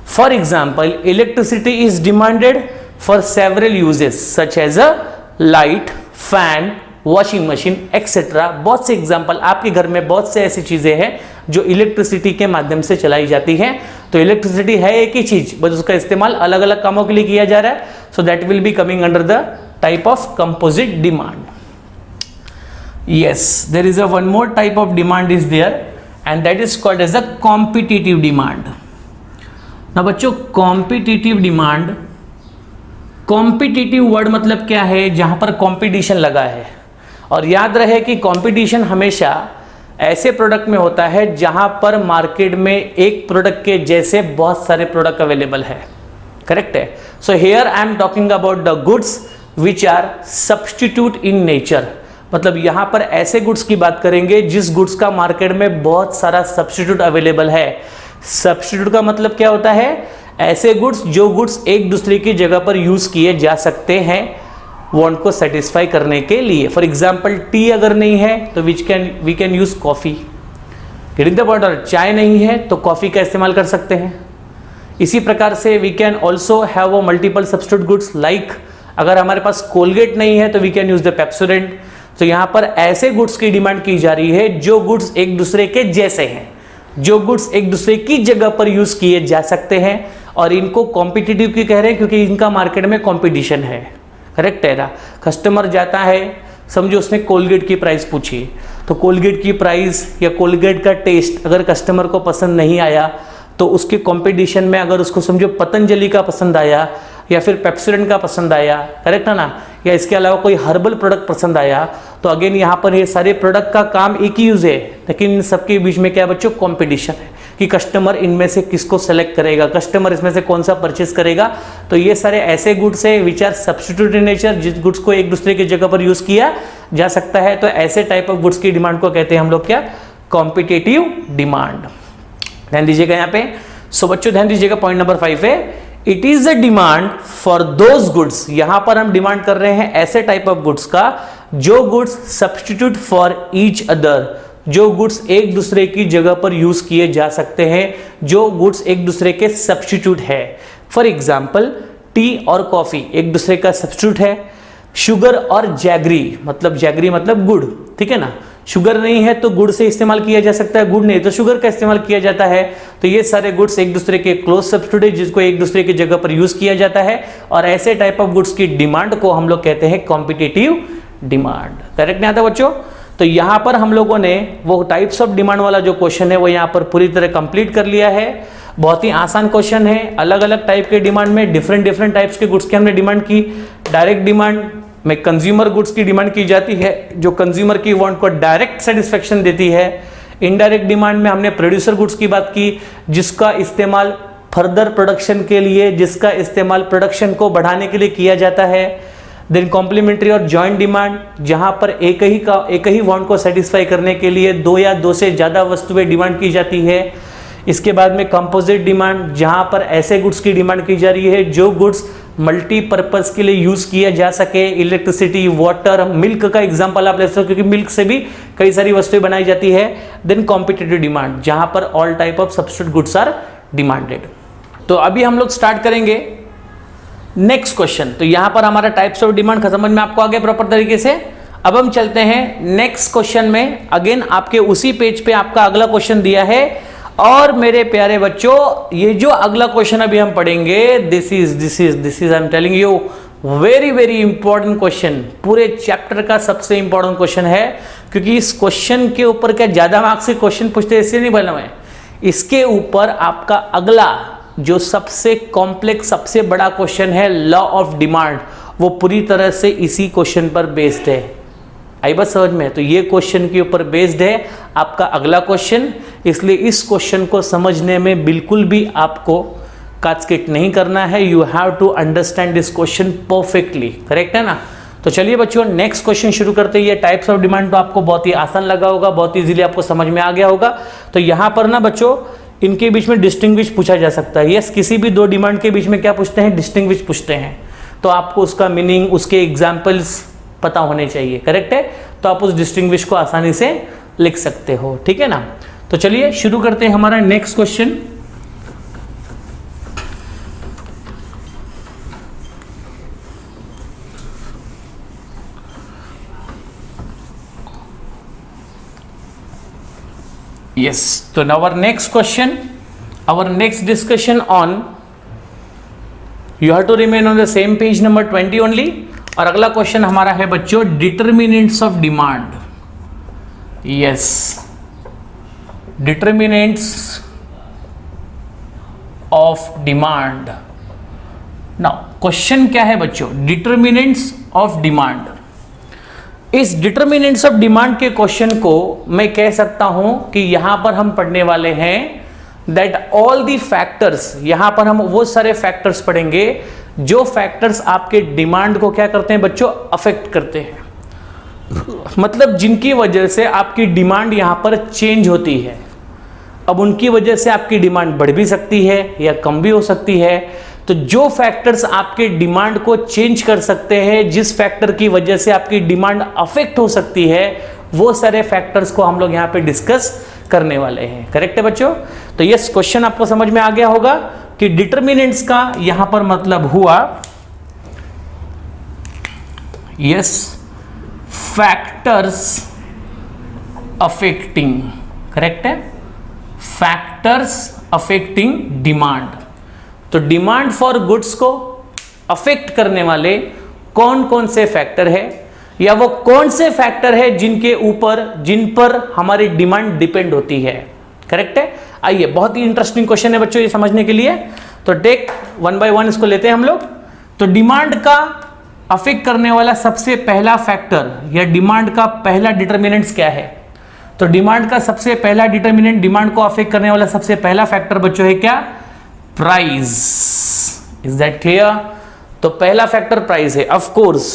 For example, electricity is demanded for several uses such as a light, fan, washing machine etc। बहुत से एग्जाम्पल, आपके घर में बहुत से ऐसी चीजें हैं जो इलेक्ट्रिसिटी के माध्यम से चलाई जाती हैं। तो इलेक्ट्रिसिटी है एक ही चीज, बस उसका इस्तेमाल अलग अलग कामों के लिए किया जा रहा है। So that will be coming under the type of composite demand. Yes, there is a one more type of demand is there, and that is called as a competitive demand. ना बच्चों, कॉम्पिटिटिव डिमांड, कॉम्पिटिटिव वर्ड मतलब क्या है, जहां पर competition लगा है। और याद रहे कि कंपटीशन हमेशा ऐसे प्रोडक्ट में होता है जहां पर मार्केट में एक प्रोडक्ट के जैसे बहुत सारे प्रोडक्ट अवेलेबल है, करेक्ट है। So here I am talking about the goods which are substitute in nature, मतलब यहां पर ऐसे गुड्स की बात करेंगे जिस गुड्स का मार्केट में बहुत सारा सब्स्टिट्यूट अवेलेबल है। सब्स्टिट्यूट का मतलब क्या होता है, ऐसे गुड्स जो गुड्स एक दूसरे की जगह पर यूज किए जा सकते हैं वांट को सेटिस्फाई करने के लिए। फॉर एग्जांपल टी अगर नहीं है तो we can use coffee, getting the point. और चाय नहीं है तो कॉफी का इस्तेमाल कर सकते हैं। इसी प्रकार से we can also have a multiple substitute goods, like अगर हमारे पास कोलगेट नहीं है तो we can use the Pepsodent. तो यहां पर ऐसे गुड्स की डिमांड की जा रही है जो गुड्स एक दूसरे के जैसे हैं, जो गुड्स एक दूसरे की जगह पर यूज किए जा सकते हैं, और इनको कॉम्पिटिटिव क्यों कह रहे हैं, क्योंकि इनका मार्केट में कॉम्पिटिशन है, करेक्ट है ना। कस्टमर जाता है, समझो उसने कोलगेट की प्राइस पूछी, तो कोलगेट की प्राइस या कोलगेट का टेस्ट अगर कस्टमर को पसंद नहीं आया तो उसके कंपटीशन में अगर उसको समझो पतंजलि का पसंद आया या फिर पेप्सोडेंट का पसंद आया, करेक्ट है ना, या इसके अलावा कोई हर्बल प्रोडक्ट पसंद आया, तो अगेन यहाँ पर ये सारे प्रोडक्ट का काम एक ही यूज है, लेकिन इन सबके बीच में क्या बच्चों, कंपटीशन है कि कस्टमर इनमें से किसको सेलेक्ट करेगा, कस्टमर इसमें से कौन सा परचेस करेगा। तो ये सारे ऐसे गुड्स है which are substitute in nature, जिस गुड्स को एक दूसरे की जगह पर यूज किया जा सकता है। तो ऐसे टाइप ऑफ गुड्स की डिमांड को कहते हैं हम लोग क्या, कॉम्पिटिटिव डिमांड। ध्यान दीजिएगा यहाँ पे। सो बच्चों ध्यान दीजिएगा, पॉइंट नंबर 5 है it is a demand for those goods. यहां पर हम डिमांड कर रहे हैं ऐसे टाइप ऑफ गुड्स का जो goods substitute for each other, जो गुड्स एक दूसरे की जगह पर यूज किए जा सकते हैं, जो गुड्स एक दूसरे के सब्स्टिट्यूट है। फॉर एग्जाम्पल टी और कॉफी एक दूसरे का सब्स्टिट्यूट है। शुगर और जैगरी मतलब गुड़, ठीक है ना। शुगर नहीं है तो गुड़ से इस्तेमाल किया जा सकता है, गुड़ नहीं तो शुगर का इस्तेमाल किया जाता है। तो ये सारे गुड्स एक दूसरे के क्लोज सब्स्टिट्यूट है जिसको एक दूसरे की जगह पर यूज किया जाता है, और ऐसे टाइप ऑफ गुड्स की डिमांड को हम लोग कहते हैं कॉम्पिटिटिव डिमांड। करेक्ट नहीं आता बच्चों। तो यहां पर हम लोगों ने वो टाइप्स ऑफ डिमांड वाला जो क्वेश्चन है वो यहां पर पूरी तरह कंप्लीट कर लिया है। बहुत ही आसान क्वेश्चन है, अलग अलग टाइप के डिमांड में डिफरेंट टाइप्स के गुड्स की हमने डिमांड की। डायरेक्ट डिमांड में कंज्यूमर गुड्स की डिमांड की जाती है जो कंज्यूमर की वांट को डायरेक्ट सेटिस्फेक्शन देती है। इनडायरेक्ट डिमांड में हमने प्रोड्यूसर गुड्स की बात की जिसका इस्तेमाल फर्दर प्रोडक्शन के लिए, जिसका इस्तेमाल प्रोडक्शन को बढ़ाने के लिए किया जाता है। देन कॉम्प्लीमेंट्री और जॉइंट डिमांड जहां पर एक ही वांट को सेटिस्फाई करने के लिए दो या दो से ज्यादा वस्तुएं डिमांड की जाती है। इसके बाद में कंपोजिट डिमांड जहां पर ऐसे गुड्स की डिमांड की जा रही है जो गुड्स मल्टीपर्पज के लिए यूज किया जा सके। इलेक्ट्रिसिटी, वाटर, मिल्क का एग्जांपल आप ले सकते हो क्योंकि मिल्क से भी कई सारी वस्तुएं बनाई जाती है। देन कॉम्पिटिटिव डिमांड जहां पर all type of substitute goods are demanded. तो अभी हम लोग स्टार्ट करेंगे नेक्स्ट क्वेश्चन। तो यहां पर हमारा टाइप्स ऑफ डिमांड समझ में आपको आ गया प्रॉपर तरीके से। अब हम चलते हैं नेक्स्ट क्वेश्चन में। अगेन आपके उसी पेज पे आपका अगला क्वेश्चन दिया है, और मेरे प्यारे बच्चों ये जो अगला क्वेश्चन अभी हम पढ़ेंगे this is I am telling you very important question. पूरे चैप्टर का सबसे इंपॉर्टेंट क्वेश्चन है क्योंकि इस क्वेश्चन के ऊपर क्या ज्यादा मार्क्स से क्वेश्चन पूछते इसलिए नहीं बोला मैं, इसके ऊपर आपका अगला जो सबसे कॉम्प्लेक्स सबसे बड़ा क्वेश्चन है लॉ ऑफ डिमांड, वो पूरी तरह से इसी क्वेश्चन पर बेस्ड है। आई बात समझ में। तो ये क्वेश्चन के ऊपर बेस्ड है आपका अगला क्वेश्चन, इसलिए इस क्वेश्चन को समझने में बिल्कुल भी आपको काटछांट नहीं करना है। You have to understand this question perfectly, correct है ना। तो चलिए बच्चों नेक्स्ट क्वेश्चन शुरू करते हैं। ये टाइप्स ऑफ डिमांड तो आपको बहुत ही आसान लगा होगा, बहुत इजीली आपको समझ में आ गया होगा। तो यहाँ पर ना बच्चों इनके बीच में डिस्टिंग्विश पूछा जा सकता है। यस, किसी भी दो डिमांड के बीच में क्या पूछते हैं, डिस्टिंग्विश पूछते हैं। तो आपको उसका मीनिंग, उसके एग्जाम्पल्स पता होने चाहिए, करेक्ट है। तो आप उस डिस्टिंग्विश को आसानी से लिख सकते हो, ठीक है ना। तो चलिए शुरू करते हैं हमारा next question. Yes, so now our next question, our next discussion on, you have to remain on the same page number 20 only। और अगला क्वेश्चन हमारा है बच्चों determinants of demand. Yes, determinants of demand. Now question क्या है बच्चों, determinants of demand. इस determinants of demand के क्वेश्चन को मैं कह सकता हूं कि यहां पर हम पढ़ने वाले हैं दैट ऑल दी फैक्टर्स, यहां पर हम वो सारे फैक्टर्स पढ़ेंगे जो फैक्टर्स आपके डिमांड को क्या करते हैं बच्चों, अफेक्ट करते हैं, मतलब जिनकी वजह से आपकी डिमांड यहां पर चेंज होती है। अब उनकी वजह से आपकी डिमांड बढ़ भी सकती है या कम भी हो सकती है। तो जो फैक्टर्स आपके डिमांड को चेंज कर सकते हैं, जिस फैक्टर की वजह से आपकी डिमांड अफेक्ट हो सकती है, वो सारे फैक्टर्स को हम लोग यहां पे डिस्कस करने वाले हैं। करेक्ट है बच्चों? तो यस, क्वेश्चन आपको समझ में आ गया होगा कि डिटर्मिनेंट्स का यहां पर मतलब हुआ यस फैक्टर्स अफेक्टिंग, करेक्ट है, फैक्टर्स अफेक्टिंग डिमांड। तो डिमांड फॉर गुड्स को अफेक्ट करने वाले कौन कौन से फैक्टर है, या वो कौन से फैक्टर है जिन पर हमारी डिमांड डिपेंड होती है। करेक्ट है? आइए, बहुत ही इंटरेस्टिंग क्वेश्चन है बच्चों ये समझने के लिए। तो टेक वन बाय वन इसको लेते हैं हम लोग। तो डिमांड का अफेक्ट करने वाला सबसे पहला फैक्टर या डिमांड का पहला डिटर्मिनेंट्स क्या है? तो डिमांड का सबसे पहला डिटर्मिनेंट, डिमांड को अफेक्ट करने वाला सबसे पहला फैक्टर बच्चों है क्या? प्राइस। Is that clear? तो पहला फैक्टर प्राइस है। ऑफ कोर्स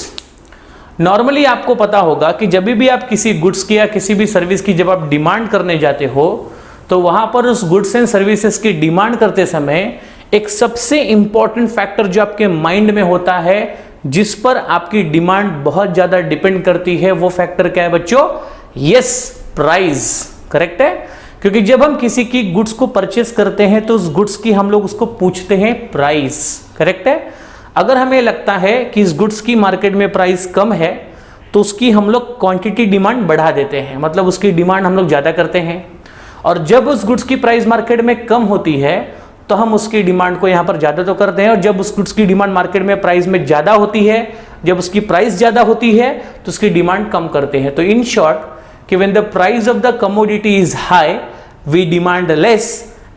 नॉर्मली आपको पता होगा कि जब भी आप किसी गुड्स की या किसी भी सर्विस की जब आप डिमांड करने जाते हो, तो वहां पर उस गुड्स एंड सर्विसेज की डिमांड करते समय एक सबसे इंपॉर्टेंट फैक्टर जो आपके माइंड में होता है, जिस पर आपकी डिमांड बहुत ज्यादा डिपेंड करती है, वो फैक्टर क्या है बच्चों? Yes, price. करेक्ट है? क्योंकि जब हम किसी की गुड्स को परचेस करते हैं तो उस गुड्स की हम लोग उसको पूछते हैं प्राइस। करेक्ट है? अगर हमें लगता है कि इस गुड्स की मार्केट में प्राइस कम है, तो उसकी हम लोग क्वांटिटी डिमांड बढ़ा देते हैं, मतलब उसकी डिमांड हम लोग ज़्यादा करते हैं। और जब उस गुड्स की प्राइस मार्केट में कम होती है तो हम उसकी डिमांड को यहाँ पर ज़्यादा तो करते हैं, और जब उस गुड्स की डिमांड मार्केट में प्राइस में ज़्यादा होती है, जब उसकी प्राइस ज़्यादा होती है तो उसकी डिमांड कम करते हैं। तो इन शॉर्ट कि when the price of the commodity is high we demand less,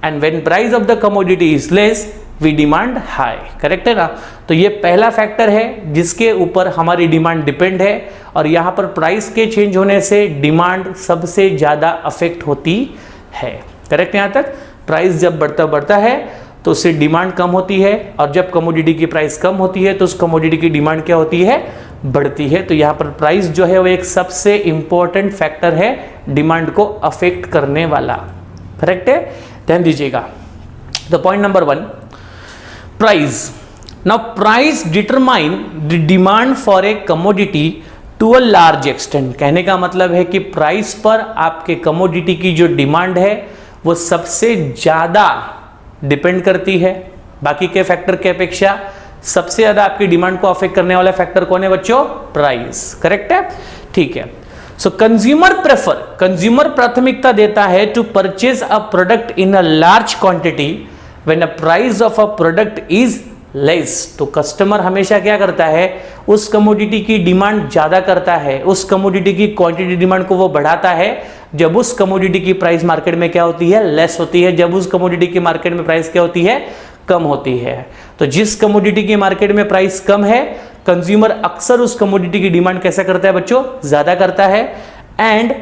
and when price of the commodity is less we demand high. Correct है ना? तो ये पहला फैक्टर है जिसके ऊपर हमारी डिमांड डिपेंड है, और यहां पर प्राइस के चेंज होने से डिमांड सबसे ज्यादा अफेक्ट होती है। करेक्ट? यहां तक प्राइस जब बढ़ता है तो उससे डिमांड कम होती है, और जब कमोडिटी की प्राइस कम होती है तो उस कमोडिटी की डिमांड क्या होती है? बढ़ती है। तो यहां पर प्राइस जो है वो एक सबसे इंपॉर्टेंट फैक्टर है डिमांड को अफेक्ट करने वाला। करेक्ट है? ध्यान दीजिएगा। तो point number 1, price. Now price determine the demand for a commodity to a large extent. कहने का मतलब है कि प्राइस पर आपके कमोडिटी की जो डिमांड है वो सबसे ज्यादा डिपेंड करती है बाकी के फैक्टर के अपेक्षा। सबसे ज्यादा आपकी डिमांड को अफेक्ट करने वाला फैक्टर कौन है बच्चों? प्राइस। करेक्ट है? ठीक है। सो कंज्यूमर प्राथमिकता देता है to purchase a product in a large quantity when a price of a product is less. तो कस्टमर हमेशा क्या करता है? उस कमोडिटी की डिमांड ज्यादा करता है, उस कमोडिटी की क्वांटिटी डिमांड को वो बढ़ाता है जब उस कमोडिटी की प्राइस मार्केट में क्या होती है? लेस होती है। जब उस कमोडिटी की मार्केट में प्राइस क्या होती है? कम होती है। तो जिस कमोडिटी की मार्केट में प्राइस कम है, कंज्यूमर अक्सर उस कमोडिटी की डिमांड कैसा करता है बच्चों? ज्यादा करता है। And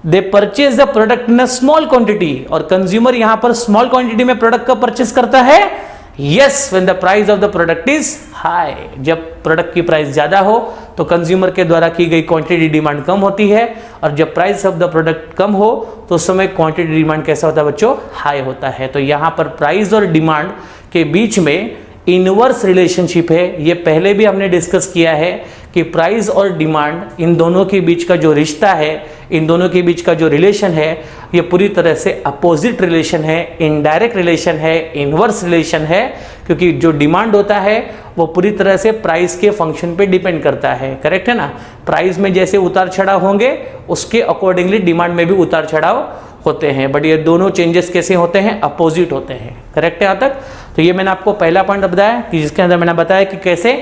they purchase the product in a small quantity, और कंज्यूमर यहां पर स्मॉल क्वांटिटी में प्रोडक्ट का परचेस करता है। Yes, when the price of the product is high. जब प्रोडक्ट की प्राइस ज्यादा हो तो कंज्यूमर के द्वारा की गई क्वांटिटी डिमांड कम होती है, और जब प्राइस ऑफ द प्रोडक्ट कम हो तो उस समय क्वांटिटी डिमांड कैसा होता है बच्चों? हाई होता है। तो यहां पर प्राइस और डिमांड के बीच में इनवर्स रिलेशनशिप है। ये पहले भी हमने डिस्कस किया है कि प्राइस और डिमांड, इन दोनों के बीच का जो रिश्ता है, इन दोनों के बीच का जो रिलेशन है, ये पूरी तरह से अपोजिट रिलेशन है, इनडायरेक्ट रिलेशन है, इनवर्स रिलेशन है। क्योंकि जो डिमांड होता है वो पूरी तरह से प्राइस के फंक्शन पे डिपेंड करता है। करेक्ट है ना? प्राइस में जैसे उतार चढ़ाव होंगे उसके अकॉर्डिंगली डिमांड में भी उतार चढ़ाव होते हैं, बट ये दोनों चेंजेस कैसे होते हैं? अपोजिट होते हैं। करेक्ट है? यहाँ तक तो ये मैंने आपको पहला पॉइंट बताया कि जिसके अंदर मैंने बताया कि कैसे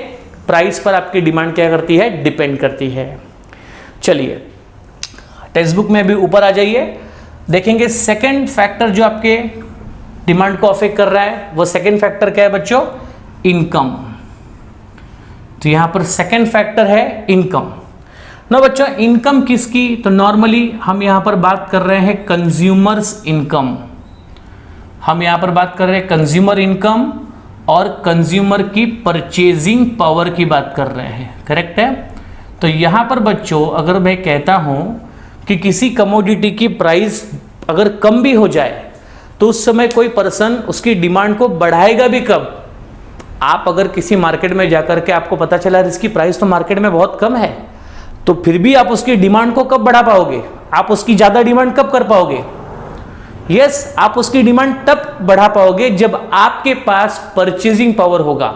प्राइस पर आपकी डिमांड क्या करती है? डिपेंड करती है। चलिए टेक्स्ट बुक में भी ऊपर आ जाइए, देखेंगे सेकंड फैक्टर जो आपके डिमांड को अफेक्ट कर रहा है, वो सेकेंड फैक्टर क्या है बच्चों? इनकम। तो यहां पर सेकेंड फैक्टर है इनकम। ना बच्चों, इनकम किसकी? तो नॉर्मली हम यहां पर बात कर रहे हैं कंज्यूमर्स इनकम। हम यहां पर बात कर रहे हैं कंज्यूमर इनकम और कंज्यूमर की परचेजिंग पावर की बात कर रहे हैं, करेक्ट है? तो यहां पर बच्चों अगर मैं कहता हूं कि किसी कमोडिटी की प्राइस अगर कम भी हो जाए तो उस समय कोई पर्सन उसकी डिमांड को बढ़ाएगा भी कब? आप अगर किसी मार्केट में जाकर के आपको पता चला इसकी प्राइस तो मार्केट में बहुत कम है, तो फिर भी आप उसकी डिमांड को कब बढ़ा पाओगे? आप उसकी ज्यादा डिमांड कब कर पाओगे? यस, आप उसकी डिमांड तब बढ़ा पाओगे जब आपके पास परचेजिंग पावर होगा,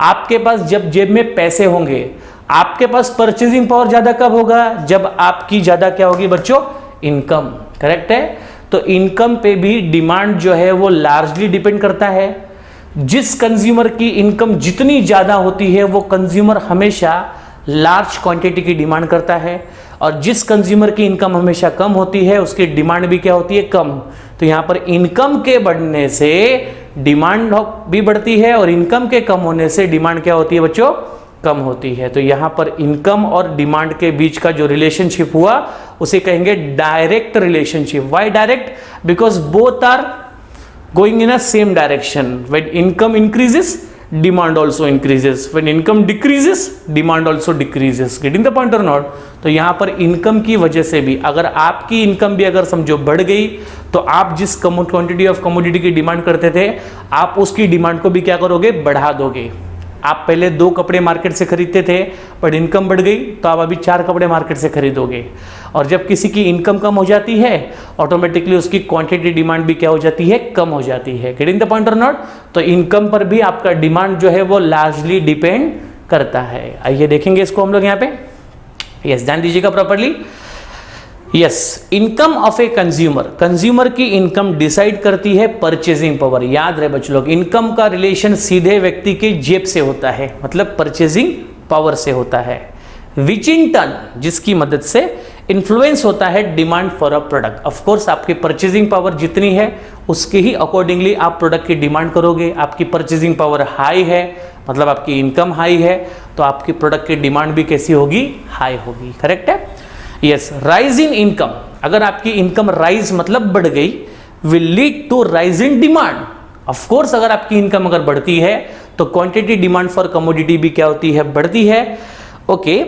आपके पास जब जेब में पैसे होंगे। आपके पास परचेजिंग पावर ज्यादा कब होगा? जब आपकी ज्यादा क्या होगी बच्चों? इनकम, करेक्ट है? तो इनकम पे भी डिमांड जो है वो लार्जली डिपेंड करता है। जिस कंज्यूमर की इनकम जितनी ज्यादा होती है वो कंज्यूमर हमेशा लार्ज क्वांटिटी की डिमांड करता है, और जिस कंज्यूमर की इनकम हमेशा कम होती है उसकी डिमांड भी क्या होती है? कम। तो यहां पर इनकम के बढ़ने से डिमांड भी बढ़ती है और इनकम के कम होने से डिमांड क्या होती है बच्चों? कम होती है। तो यहां पर इनकम और डिमांड के बीच का जो रिलेशनशिप हुआ उसे कहेंगे direct relationship. Why direct? Because both are going in a same direction. When income increases, demand also increases, when income decreases, demand also decreases. Getting the point or not? तो यहाँ पर income की वजह से भी, अगर आपकी इनकम भी अगर समझो बढ़ गई तो आप जिस क्वांटिटी ऑफ कमोडिटी की डिमांड करते थे आप उसकी डिमांड को भी क्या करोगे? बढ़ा दोगे। आप पहले 2 कपड़े मार्केट से खरीदते थे पर इनकम बढ़ गई तो आप अभी 4 कपड़े मार्केट से खरीदोगे। और जब किसी की इनकम कम हो जाती है ऑटोमेटिकली उसकी क्वांटिटी डिमांड भी क्या हो जाती है? कम हो जाती है। Getting the point or not? तो इनकम पर भी आपका डिमांड जो है वो लार्जली डिपेंड करता है। आइए देखेंगे इसको हम लोग यहाँ पे। यस, ध्यान दीजिएगा properly. Yes, income of a consumer, consumer की इनकम डिसाइड करती है परचेजिंग पावर। याद रहे बच्चों लोग, इनकम का रिलेशन सीधे व्यक्ति के जेब से होता है, मतलब परचेजिंग पावर से होता है, विच इन टर्न जिसकी मदद से इन्फ्लुएंस होता है demand for a product. Of course आपकी परचेजिंग पावर जितनी है उसके ही अकॉर्डिंगली आप प्रोडक्ट की डिमांड करोगे। आपकी परचेजिंग पावर हाई है मतलब आपकी इनकम हाई है तो आपकी प्रोडक्ट की डिमांड भी कैसी होगी? हाई होगी, करेक्ट है? यस, राइज इन इनकम, अगर आपकी इनकम राइज मतलब बढ़ गई, will lead to rise in demand. Of course अगर आपकी इनकम अगर बढ़ती है तो क्वांटिटी डिमांड फॉर कमोडिटी भी क्या होती है? बढ़ती है। Okay,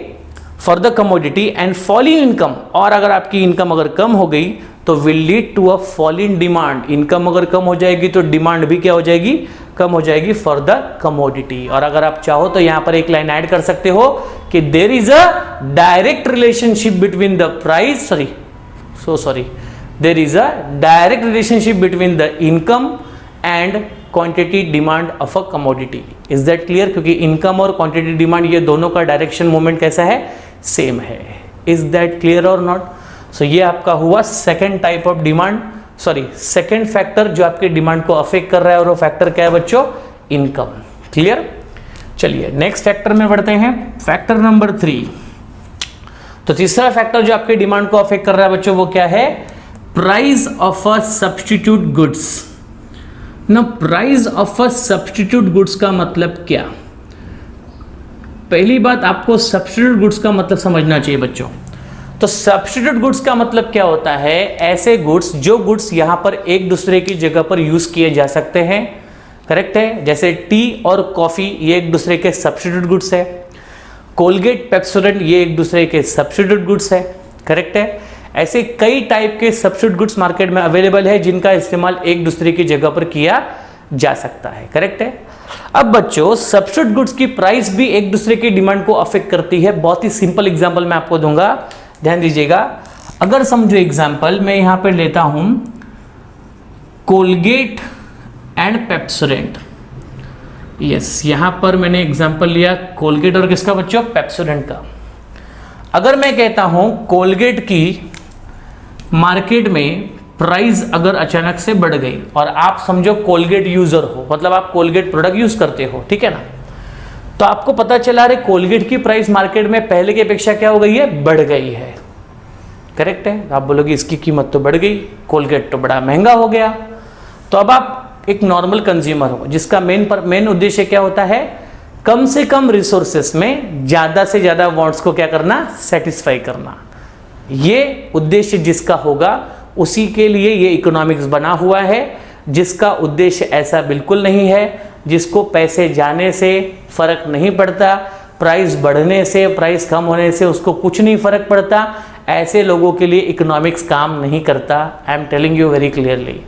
for the commodity and fall in income, और अगर आपकी इनकम अगर कम हो गई तो will lead to a fall in demand. Income अगर कम हो जाएगी तो डिमांड भी क्या हो जाएगी? कम हो जाएगी फॉर द कमोडिटी। और अगर आप चाहो तो यहां पर एक लाइन ऐड कर सकते हो कि there is a direct relationship between the price there is a direct relationship between the income and quantity demand of a commodity. Is that clear? क्योंकि इनकम और क्वांटिटी डिमांड ये दोनों का डायरेक्शन मूवमेंट कैसा है? सेम है। Is that clear or not? So ये आपका हुआ second type of demand, second factor जो आपके डिमांड को अफेक्ट कर रहा है, और वो फैक्टर क्या है बच्चों? इनकम। क्लियर? चलिए नेक्स्ट फैक्टर में बढ़ते हैं, फैक्टर नंबर 3। तो तीसरा फैक्टर जो आपके डिमांड को अफेक्ट कर रहा है बच्चों वो क्या है? Price of a substitute goods. ना, price of a substitute goods का मतलब क्या? पहली बात आपको सब्स्टिट्यूट गुड्स का मतलब समझना चाहिए बच्चों। तो सब्स्टिट्यूट गुड्स का मतलब क्या होता है? ऐसे गुड्स जो गुड्स यहां पर एक दूसरे की जगह पर यूज किए जा सकते हैं, करेक्ट है? जैसे टी और कॉफी ये एक दूसरे के सब्स्टिट्यूट गुड्स है, कोलगेट, पेप्सोडेंट ये एक दूसरे के सब्स्टिट्यूट गुड्स है, करेक्ट है? ऐसे कई टाइप के सब्स्टिट्यूट गुड्स मार्केट में अवेलेबल है जिनका इस्तेमाल एक दूसरे की जगह पर किया जा सकता है, करेक्ट है? अब बच्चों सब्स्टिट्यूट गुड्स की प्राइस भी एक दूसरे की डिमांड को अफेक्ट करती है। बहुत ही सिंपल एग्जांपल मैं आपको दूंगा, ध्यान दीजिएगा। अगर समझो एग्जांपल मैं यहां पर लेता हूं कोलगेट एंड पेप्सोडेंट। यस, यहां पर मैंने एग्जांपल लिया कोलगेट और किसका बच्चों? पेप्सोडेंट का। अगर मैं कहता हूं कोलगेट की मार्केट में प्राइस अगर अचानक से बढ़ गई और आप समझो कोलगेट यूजर हो, मतलब आप कोलगेट प्रोडक्ट यूज करते हो, ठीक है ना? तो आपको पता चला रे कोलगेट की प्राइस मार्केट में पहले की अपेक्षा क्या हो गई है? बढ़ गई है, करेक्ट है? आप बोलोगे इसकी कीमत तो बढ़ गई, कोलगेट तो बड़ा महंगा हो गया। तो अब आप एक नॉर्मल कंज्यूमर हो जिसका मेन उद्देश्य क्या होता है, कम से कम रिसोर्सेस में ज़्यादा से ज़्यादा वांट्स को क्या करना, सेटिस्फाई करना, ये उद्देश्य जिसका होगा उसी के लिए ये इकोनॉमिक्स बना हुआ है। जिसका उद्देश्य ऐसा बिल्कुल नहीं है, जिसको पैसे जाने से फर्क नहीं पड़ता, प्राइस बढ़ने से प्राइस कम होने से उसको कुछ नहीं फर्क पड़ता, ऐसे लोगों के लिए इकोनॉमिक्स काम नहीं करता। I am telling you very clearly.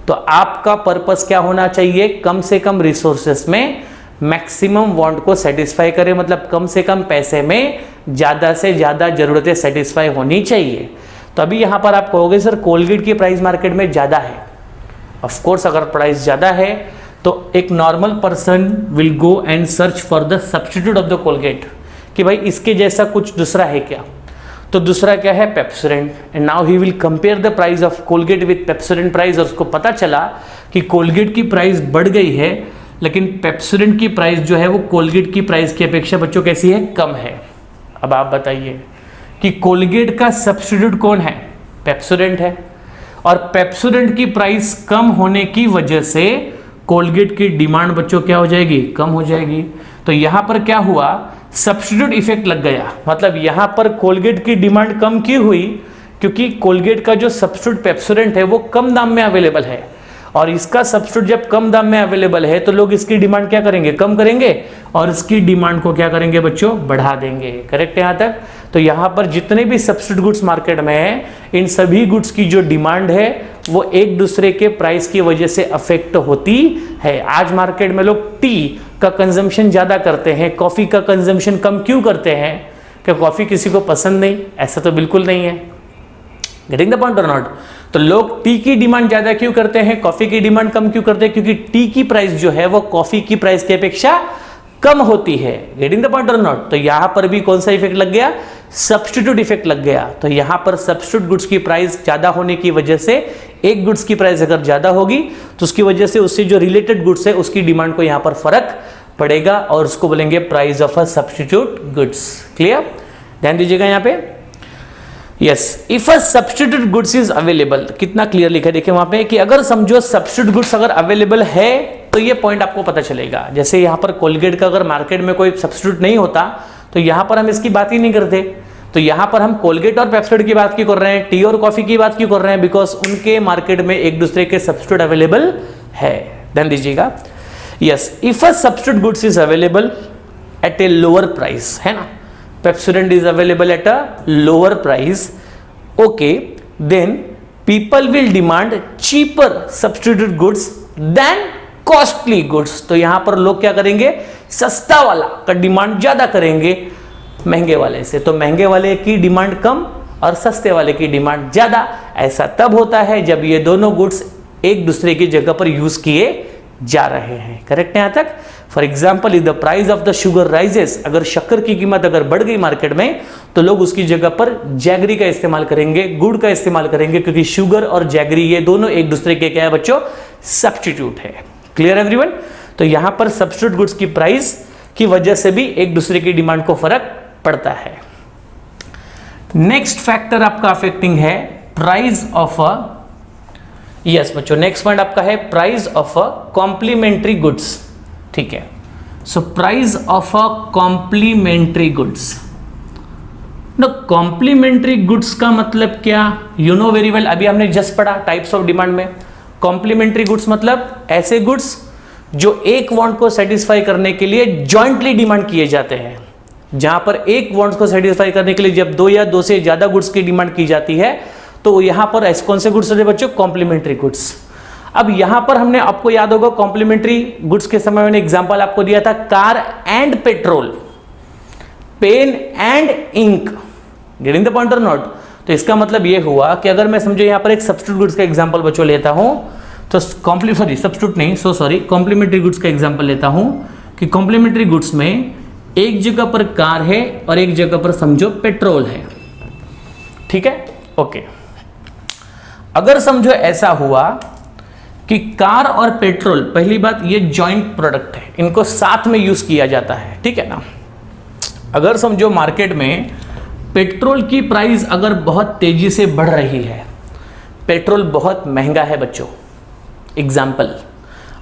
तो आपका पर्पस क्या होना चाहिए, कम से कम रिसोर्सेस में मैक्सिमम वांट को सेटिस्फाई करे, मतलब कम से कम पैसे में ज़्यादा से ज़्यादा ज़रूरतें सेटिस्फाई होनी चाहिए। तो अभी यहाँ पर आप कहोगे सर कोलगेट की प्राइस मार्केट में ज़्यादा है। ऑफ कोर्स अगर प्राइस ज़्यादा है तो एक normal person will go and search for the substitute of the Colgate, कि भाई इसके जैसा कुछ दूसरा है क्या। तो दूसरा क्या है, Pepsodent, and now he will compare the price of Colgate with Pepsodent price, और उसको पता चला कि कोलगेट की प्राइस बढ़ गई है लेकिन पेप्सोडेंट की प्राइस जो है वो कोलगेट की प्राइस की अपेक्षा बच्चों कैसी है, कम है। अब आप बताइए कि कोलगेट का सब्स्टिट्यूट कौन है, पेप्सोडेंट है, और पेप्सोडेंट की प्राइस कम होने की वजह से कोलगेट की डिमांड बच्चों क्या हो जाएगी, कम हो जाएगी। तो यहां पर क्या हुआ, सब्स्टिट्यूट इफेक्ट लग गया, मतलब यहां पर कोलगेट की डिमांड कम क्यों हुई, क्योंकि कोलगेट का जो सब्स्टिट्यूट पेप्सोडेंट है वो कम दाम में अवेलेबल है, और इसका सब्स्टिट्यूट जब कम दाम में अवेलेबल है तो लोग इसकी डिमांड क्या करेंगे, कम करेंगे, और इसकी डिमांड को क्या करेंगे बच्चों, बढ़ा देंगे। करेक्ट है यहां तक। तो यहां पर जितने भी सब्स्टिट्यूट गुड्स मार्केट में है, इन सभी गुड्स की जो डिमांड है वो एक दूसरे के प्राइस की वजह से अफेक्ट होती है। आज मार्केट में लोग टी का कंजम्पशन ज्यादा करते हैं, कॉफी का कंजम्पशन कम क्यों करते हैं, कि कॉफी किसी को पसंद नहीं, ऐसा तो बिल्कुल नहीं है। Getting the point or not. तो लोग टी की डिमांड ज्यादा क्यों करते हैं, कॉफी की डिमांड कम क्यों करते हैं, क्योंकि टी की प्राइस जो है वो कॉफी की प्राइस की अपेक्षा कम होती है। Getting the point or not. तो यहां पर भी कौन सा इफेक्ट लग गया, सब्स्टिट्यूट इफेक्ट लग गया। तो यहां पर सब्स्टिट्यूट गुड्स की प्राइस ज्यादा होने की वजह से, एक गुड्स की प्राइस अगर ज्यादा होगी तो उसकी वजह से उससे जो रिलेटेड गुड्स है उसकी डिमांड को यहां पर फर्क पड़ेगा, और उसको बोलेंगे price of a substitute goods. Clear, ध्यान दीजिएगा यहां पे। Yes, if a substitute goods is available, कितना क्लियर लिखा है देखिए वहां पे, कि अगर समझो सब्स्टिट्यूट गुड्स अगर अवेलेबल है तो ये पॉइंट आपको पता चलेगा। जैसे यहां पर कोलगेट का अगर मार्केट में कोई सब्स्टिट्यूट नहीं होता तो यहां पर हम इसकी बात ही नहीं करते। तो यहां पर हम कोलगेट और पेप्सोडेंट की बात क्यों कर रहे हैं, टी और कॉफी की बात क्यों कर रहे हैं, बिकॉज उनके मार्केट में एक दूसरे के सब्स्टिट्यूट अवेलेबल है। ध्यान दीजिएगा। Yes, if a substitute goods is available at a lower price, है ना, Pepsodent is available at a lower price, okay, then people will demand cheaper substitute goods than costly goods। तो यहां पर लोग क्या करेंगे, सस्ता वाला का डिमांड ज्यादा करेंगे महंगे वाले से। तो महंगे वाले की डिमांड कम और सस्ते वाले की डिमांड ज्यादा। ऐसा तब होता है जब ये दोनों गुड्स एक दूसरे की जगह पर यूज किए जा रहे हैं। करेक्ट है यहां तक। For example, if the price of the sugar rises, अगर शक्कर की कीमत अगर बढ़ गई मार्केट में तो लोग उसकी जगह पर जैगरी का इस्तेमाल करेंगे, गुड़ का इस्तेमाल करेंगे, क्योंकि शुगर और जैगरी ये दोनों एक दूसरे के क्या है बच्चों, सब्स्टिट्यूट है। Clear everyone. तो यहां पर सब्स्टिट्यूट गुड्स की प्राइस की वजह से भी एक दूसरे की डिमांड को फर्क पड़ता है। नेक्स्ट फैक्टर आपका अफेक्टिंग है प्राइस ऑफ अ, यस बच्चों, नेक्स्ट पॉइंट आपका है price of a complementary goods. ठीक है, so price of a complementary goods. No, complementary goods का मतलब क्या, यू नो वेरी वेल, अभी हमने जस्ट पढ़ा टाइप्स ऑफ डिमांड में। कॉम्प्लीमेंट्री गुड्स मतलब ऐसे गुड्स जो एक वांट को सेटिस्फाई करने के लिए जॉइंटली डिमांड किए जाते हैं। जहां पर एक वांट को सेटिस्फाई करने के लिए जब दो या दो से ज्यादा गुड्स की डिमांड की जाती है तो यहां पर ऐसे कौन से गुड्स होते हैं बच्चों, कॉम्प्लीमेंट्री गुड्स। अब यहां पर हमने, आपको याद होगा कॉम्प्लीमेंट्री गुड्स के समय मैंने एग्जांपल आपको दिया था, car and petrol, pen and ink. Getting the point or not. तो इसका मतलब यह हुआ कि अगर मैं समझो यहां पर एक सब्स्टिट्यूट गुड्स का एग्जांपल बच्चों लेता हूं, तो कॉम्प्लीमेंट्री गुड्स का एग्जांपल लेता हूं कि कॉम्प्लीमेंट्री गुड्स में एक जगह पर कार है और एक जगह पर समझो पेट्रोल है। ठीक है, ओके। अगर समझो ऐसा हुआ कि कार और पेट्रोल, पहली बात ये जॉइंट प्रोडक्ट है, इनको साथ में यूज किया जाता है, ठीक है ना। अगर समझो मार्केट में पेट्रोल की प्राइस अगर बहुत तेजी से बढ़ रही है, पेट्रोल बहुत महंगा है बच्चों, एग्जाम्पल,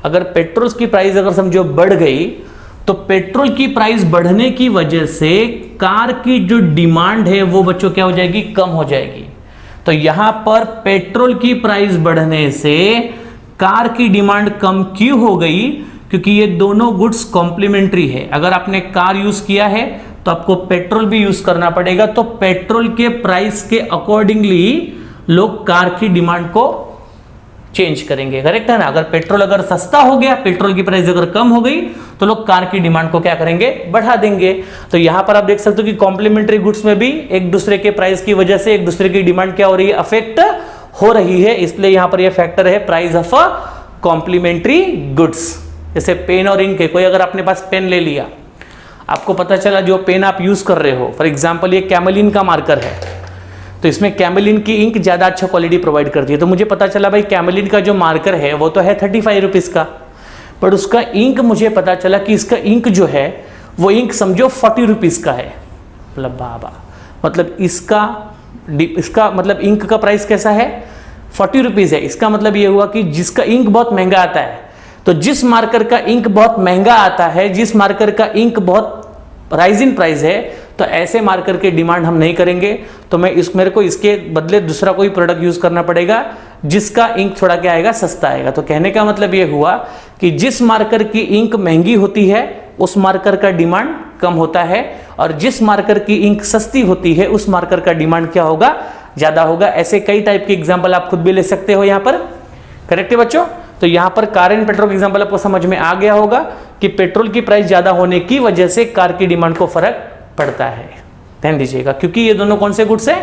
अगर पेट्रोल की प्राइस अगर समझो बढ़ गई तो पेट्रोल की प्राइस बढ़ने की वजह से कार की जो डिमांड है वो बच्चों क्या हो जाएगी, कम हो जाएगी। तो यहां पर पेट्रोल की प्राइस बढ़ने से कार की डिमांड कम क्यों हो गई, क्योंकि ये दोनों गुड्स कॉम्प्लीमेंट्री है। अगर आपने कार यूज किया है तो आपको पेट्रोल भी यूज करना पड़ेगा, तो पेट्रोल के प्राइस के अकॉर्डिंगली लोग कार की डिमांड को चेंज करेंगे, करेक्ट है ना। अगर पेट्रोल अगर सस्ता हो गया, पेट्रोल की प्राइस अगर कम हो गई तो लोग कार की डिमांड को क्या करेंगे, बढ़ा देंगे। तो यहां पर आप देख सकते हो कि कॉम्प्लीमेंट्री गुड्स में भी एक दूसरे के प्राइस की वजह से एक दूसरे की डिमांड क्या हो रही है, अफेक्ट हो रही है। इसलिए यहां पर यह फैक्टर है price of a complementary goods. जैसे पेन और इंक है, कोई अगर अपने पास पेन ले लिया, आपको पता चला जो पेन आप यूज कर रहे हो, फॉर एग्जाम्पल ये कैमलिन का मार्कर है, तो इसमें कैमलिन की इंक ज़्यादा अच्छा क्वालिटी प्रोवाइड करती है। तो मुझे पता चला भाई कैमलिन का जो मार्कर है वो तो है 35 रुपीज़ का, पर उसका इंक मुझे पता चला कि इसका इंक जो है वो इंक समझो 40 रुपीज़ का है। मतलब बाबा, मतलब इसका मतलब इंक का प्राइस कैसा है, 40 रुपीज़ है। इसका मतलब ये हुआ कि जिसका इंक बहुत महंगा आता है, तो जिस मार्कर का इंक बहुत महंगा आता है, जिस मार्कर का इंक बहुत राइज इन प्राइस है, तो ऐसे मार्कर की डिमांड हम नहीं करेंगे। तो मेरे को इसके बदले दूसरा कोई प्रोडक्ट यूज करना पड़ेगा जिसका इंक थोड़ा क्या आएगा, सस्ता आएगा। तो कहने का मतलब ये हुआ कि जिस मार्कर की इंक महंगी होती है उस मार्कर का डिमांड कम होता है, और जिस मार्कर की इंक सस्ती होती है उस मार्कर का डिमांड क्या होगा, ज्यादा होगा। ऐसे कई टाइप के एग्जाम्पल आप खुद भी ले सकते हो यहाँ पर, करेक्ट है बच्चों। तो यहाँ पर कार एंड पेट्रोल का एग्जाम्पल आपको समझ में आ गया होगा कि पेट्रोल की प्राइस ज्यादा होने की वजह से कार की डिमांड को फर्क पड़ता है। ध्यान दीजिएगा, क्योंकि ये दोनों कौन से गुड्स है,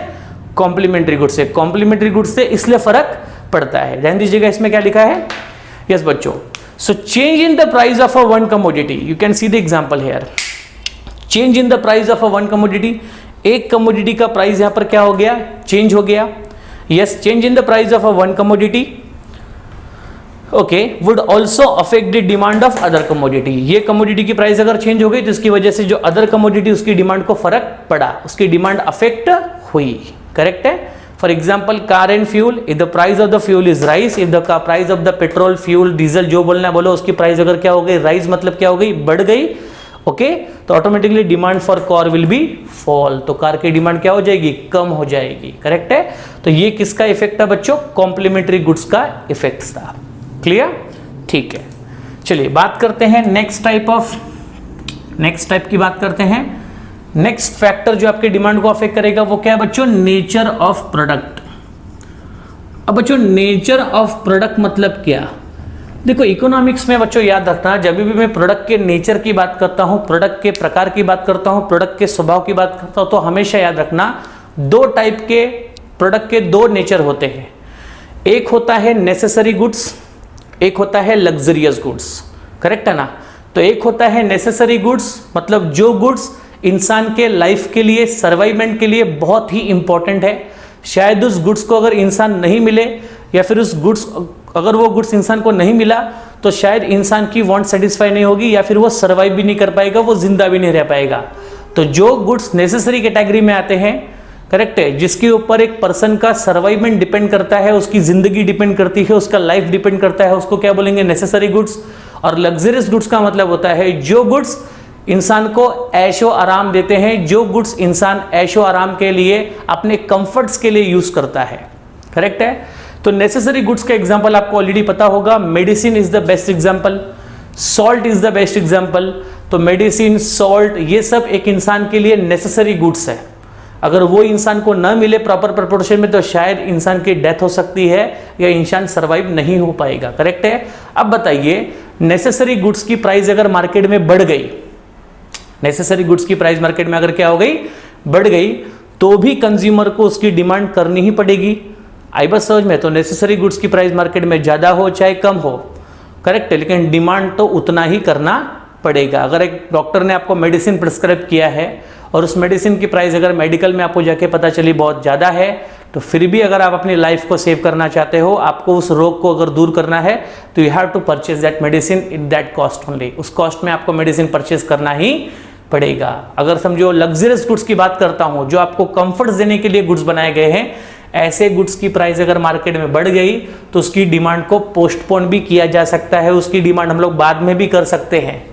कॉम्प्लीमेंट्री गुड्स है। कॉम्प्लीमेंट्री गुड्स से इसलिए फर्क पड़ता है। ध्यान दीजिएगा इसमें क्या लिखा है, यस बच्चों। So change in the price of a one commodity, you can see the example here. Change in the price of a one commodity, एक कमोडिटी का प्राइस यहां पर क्या हो गया, चेंज हो गया। Yes, change in the price of a one commodity okay would also affect the demand of other commodity. ये कमोडिटी की प्राइस अगर चेंज हो गई तो इसकी वजह से जो अदर कमोडिटी उसकी डिमांड को फर्क पड़ा, उसकी डिमांड अफेक्ट हुई, करेक्ट है। For example car and fuel, if the price of the fuel is rise, if the price of the petrol fuel diesel जो बोलना बोलो, उसकी प्राइस अगर क्या हो गई, राइज मतलब क्या हो गई, बढ़ गई, ओके तो automatically demand for car will be fall. तो कार की डिमांड क्या हो जाएगी, कम हो जाएगी, करेक्ट है। तो ये किसका इफेक्ट था बच्चों, कॉम्प्लीमेंट्री गुड्स का इफेक्ट था। क्लियर, ठीक है। चलिए बात करते हैं नेक्स्ट टाइप की बात करते हैं। नेक्स्ट फैक्टर जो आपके डिमांड को अफेक्ट करेगा वो क्या है बच्चों, नेचर ऑफ प्रोडक्ट। अब बच्चों नेचर ऑफ प्रोडक्ट मतलब क्या, देखो इकोनॉमिक्स में बच्चों याद रखना, जब भी मैं प्रोडक्ट के नेचर की बात करता हूं, प्रोडक्ट के प्रकार की बात करता हूं, प्रोडक्ट के स्वभाव की बात करता हूं, तो हमेशा याद रखना दो टाइप के प्रोडक्ट के दो नेचर होते हैं। एक होता है नेसेसरी गुड्स, एक होता है लग्जरियस गुड्स, करेक्ट है ना। तो एक होता है नेसेसरी गुड्स, मतलब जो गुड्स इंसान के लाइफ के लिए, सर्वाइवमेंट के लिए बहुत ही इंपॉर्टेंट है। शायद उस गुड्स को अगर इंसान नहीं मिले, या फिर अगर वो गुड्स इंसान को नहीं मिला तो शायद इंसान की वांट सेटिस्फाई नहीं होगी, या फिर वो सर्वाइव भी नहीं कर पाएगा, वो जिंदा भी नहीं रह पाएगा। तो जो गुड्स नेसेसरी कैटेगरी में आते हैं, करेक्ट है, जिसके ऊपर एक पर्सन का सर्वाइवमेंट डिपेंड करता है, उसकी जिंदगी डिपेंड करती है, उसका लाइफ डिपेंड करता है, उसको क्या बोलेंगे, नेसेसरी गुड्स। और लग्जरियस गुड्स का मतलब होता है जो गुड्स इंसान को ऐशो आराम देते हैं, जो गुड्स इंसान ऐशो आराम के लिए, अपने कंफर्ट्स के लिए यूज करता है, करेक्ट है। तो नेसेसरी गुड्स का एग्जांपल आपको ऑलरेडी पता होगा, medicine is the best example, salt is the best example. तो मेडिसिन, सॉल्ट, ये सब एक इंसान के लिए नेसेसरी गुड्स है। अगर वो इंसान को न मिले प्रॉपर प्रोपोर्शन में तो शायद इंसान की डेथ हो सकती है, या इंसान सर्वाइव नहीं हो पाएगा, करेक्ट है। अब बताइए नेसेसरी गुड्स की प्राइस अगर मार्केट में बढ़ गई, नेसेसरी गुड्स की प्राइस मार्केट में अगर क्या हो गई, बढ़ गई, तो भी कंज्यूमर को उसकी डिमांड करनी ही पड़ेगी। आई बस समझ में। तो नेसेसरी गुड्स की प्राइस मार्केट में ज्यादा हो चाहे कम हो, करेक्ट है, लेकिन डिमांड तो उतना ही करना पड़ेगा। अगर एक डॉक्टर ने आपको मेडिसिन प्रिस्क्राइब किया है और उस मेडिसिन की प्राइस अगर मेडिकल में आपको जाके पता चली बहुत ज़्यादा है, तो फिर भी अगर आप अपनी लाइफ को सेव करना चाहते हो, आपको उस रोग को अगर दूर करना है, तो you have to purchase that medicine in that cost only. उस कॉस्ट में आपको मेडिसिन परचेज करना ही पड़ेगा। अगर समझो लग्जरियस गुड्स की बात करता हूँ, जो आपको कंफर्ट देने के लिए गुड्स बनाए गए हैं, ऐसे गुड्स की प्राइस अगर मार्केट में बढ़ गई तो उसकी डिमांड को पोस्टपोन भी किया जा सकता है, उसकी डिमांड हम लोग बाद में भी कर सकते हैं।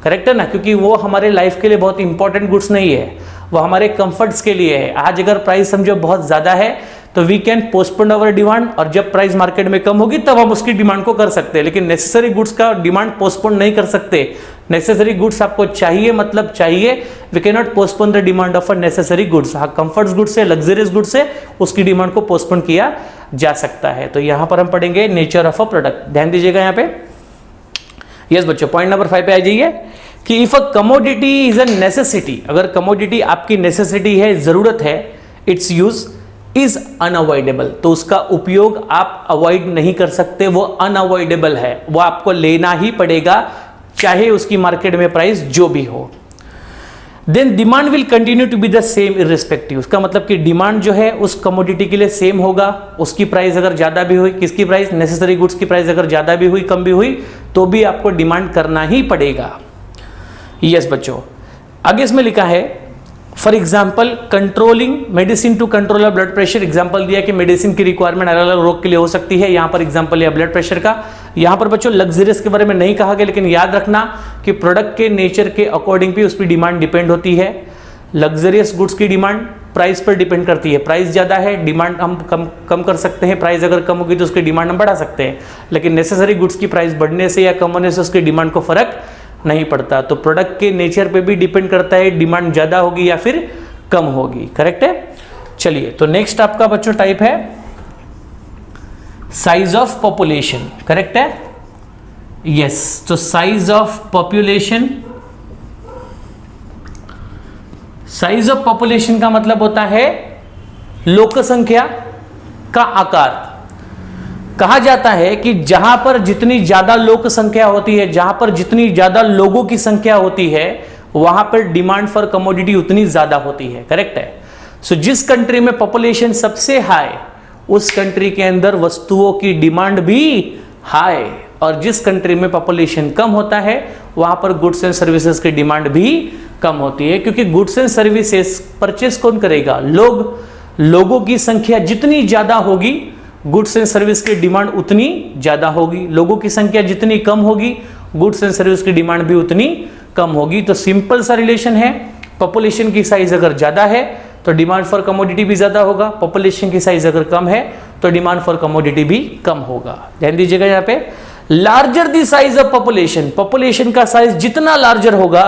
करेक्ट है ना, क्योंकि वो हमारे लाइफ के लिए बहुत इंपॉर्टेंट गुड्स नहीं है, वो हमारे कंफर्ट्स के लिए है। आज अगर प्राइस समझो बहुत ज़्यादा है तो we can postpone our demand, और जब प्राइस मार्केट में कम होगी तब हम उसकी डिमांड को कर सकते हैं। लेकिन नेसेसरी गुड्स का डिमांड पोस्टपोन नहीं कर सकते। नेसेसरी गुड्स आपको चाहिए, मतलब चाहिए। We can not postpone the demand of a necessary goods. हाँ, कंफर्ट्स गुड्स से, लग्जरियस गुड्स से उसकी डिमांड को पोस्टपोन किया जा सकता है। तो यहां पर हम पढ़ेंगे नेचर ऑफ अ प्रोडक्ट। ध्यान दीजिएगा यहाँ पे। यस बच्चों, पॉइंट नंबर 5 पे आ जाइए कि if a commodity is a necessity, अगर कमोडिटी आपकी नेसेसिटी है, जरूरत है, इट्स यूज इज अनअवॉइडेबल, तो उसका उपयोग आप अवॉइड नहीं कर सकते, वो अनअवॉइडेबल है, वो आपको लेना ही पड़ेगा चाहे उसकी मार्केट में प्राइस जो भी हो। Then demand will continue to be the same irrespective, उसका मतलब कि डिमांड जो है उस कमोडिटी के लिए सेम होगा। उसकी प्राइस अगर ज्यादा भी हुई, किसकी प्राइस, नेसेसरी गुड्स की प्राइस अगर ज्यादा भी हुई, कम भी हुई, तो भी आपको डिमांड करना ही पड़ेगा। यस बच्चों, आगे इसमें लिखा है for example controlling medicine to control a blood pressure. Example दिया कि मेडिसिन की रिक्वायरमेंट अलग अलग रोग के लिए हो सकती है। यहां पर एग्जाम्पल लिया ब्लड प्रेशर का। यहां पर बच्चों लग्जरियस के बारे में नहीं कहा गया, लेकिन याद रखना कि प्रोडक्ट के नेचर के अकॉर्डिंग भी उस पर डिमांड डिपेंड होती है। लग्जरियस गुड्स की डिमांड प्राइस पर डिपेंड करती है। प्राइस ज्यादा है, डिमांड हम कम कर सकते हैं, प्राइस अगर कम होगी तो उसकी डिमांड हम बढ़ा सकते हैं। लेकिन नेसेसरी गुड्स की प्राइस बढ़ने से या कम होने से उसकी डिमांड को फर्क नहीं पड़ता। तो प्रोडक्ट के नेचर पे भी डिपेंड करता है, डिमांड ज्यादा होगी या फिर कम होगी। करेक्ट है। चलिए, तो नेक्स्ट आपका बच्चों टाइप है साइज ऑफ पॉपुलेशन। करेक्ट है। यस, तो size of population, size of population का मतलब होता है लोक संख्या का आकार। कहा जाता है कि जहां पर जितनी ज्यादा लोक संख्या होती है, जहां पर जितनी ज्यादा लोगों की संख्या होती है, वहां पर डिमांड फॉर कमोडिटी उतनी ज्यादा होती है। करेक्ट है। सो जिस कंट्री में पॉपुलेशन सबसे हाई, उस कंट्री के अंदर वस्तुओं की डिमांड भी हाई, और जिस कंट्री में पॉपुलेशन कम होता है वहां पर गुड्स एंड सर्विसेज की डिमांड भी कम होती है। क्योंकि गुड्स एंड सर्विसेज परचेस कौन करेगा? लोगों की संख्या जितनी ज्यादा होगी, गुड्स एंड सर्विस की डिमांड उतनी ज्यादा होगी। लोगों की संख्या जितनी कम होगी, गुड्स एंड सर्विस की डिमांड भी उतनी कम होगी। तो सिंपल सा रिलेशन है, पॉपुलेशन की साइज अगर ज्यादा है तो डिमांड फॉर कमोडिटी भी ज्यादा होगा, पॉपुलेशन की साइज अगर कम है तो डिमांड फॉर कमोडिटी भी कम होगा। ध्यान दीजिएगा यहाँ पे, larger the size of population, population का साइज जितना लार्जर होगा,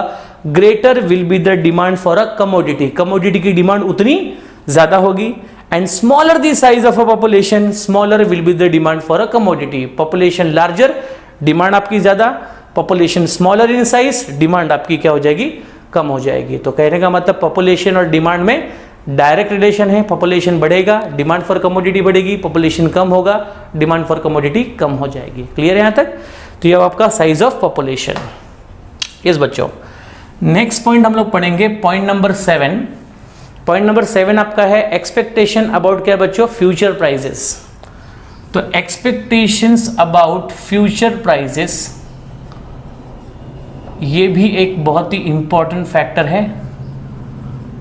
greater will be the demand for a commodity, commodity की डिमांड उतनी ज्यादा होगी। And smaller the size of a population, smaller will be the demand for a commodity. Population larger, demand आपकी ज्यादा, population smaller in size, demand आपकी क्या हो जाएगी? कम हो जाएगी। तो कहने का मतलब पॉपुलेशन और डिमांड में डायरेक्ट रिलेशन है। पॉपुलेशन बढ़ेगा, डिमांड फॉर कमोडिटी बढ़ेगी, पॉपुलेशन कम होगा, डिमांड फॉर कमोडिटी कम हो जाएगी। क्लियर है यहां तक? तो ये आपका साइज ऑफ पॉपुलेशन। यस बच्चों, नेक्स्ट पॉइंट हम लोग पढ़ेंगे, पॉइंट नंबर 7। पॉइंट नंबर 7 आपका है एक्सपेक्टेशन अबाउट क्या बच्चों? Future prices. तो एक्सपेक्टेशंस अबाउट फ्यूचर प्राइजेस, ये भी एक बहुत ही इंपॉर्टेंट फैक्टर है।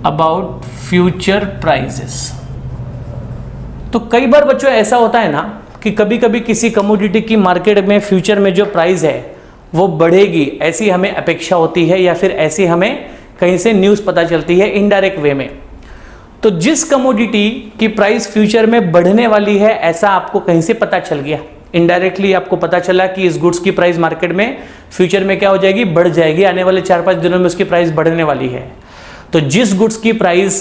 अबाउट फ्यूचर प्राइजेस, तो कई बार बच्चों ऐसा होता है ना कि कभी कभी किसी कमोडिटी की मार्केट में फ्यूचर में जो प्राइस है वो बढ़ेगी, ऐसी हमें अपेक्षा होती है, या फिर ऐसी हमें कहीं से न्यूज़ पता चलती है इनडायरेक्ट वे में। तो जिस कमोडिटी की प्राइस फ्यूचर में बढ़ने वाली है, ऐसा आपको कहीं से पता चल गया, इनडायरेक्टली आपको पता चला कि इस गुड्स की प्राइस मार्केट में फ्यूचर में क्या हो जाएगी? बढ़ जाएगी, आने वाले 4-5 दिनों में उसकी प्राइस बढ़ने वाली है। तो जिस गुड्स की प्राइस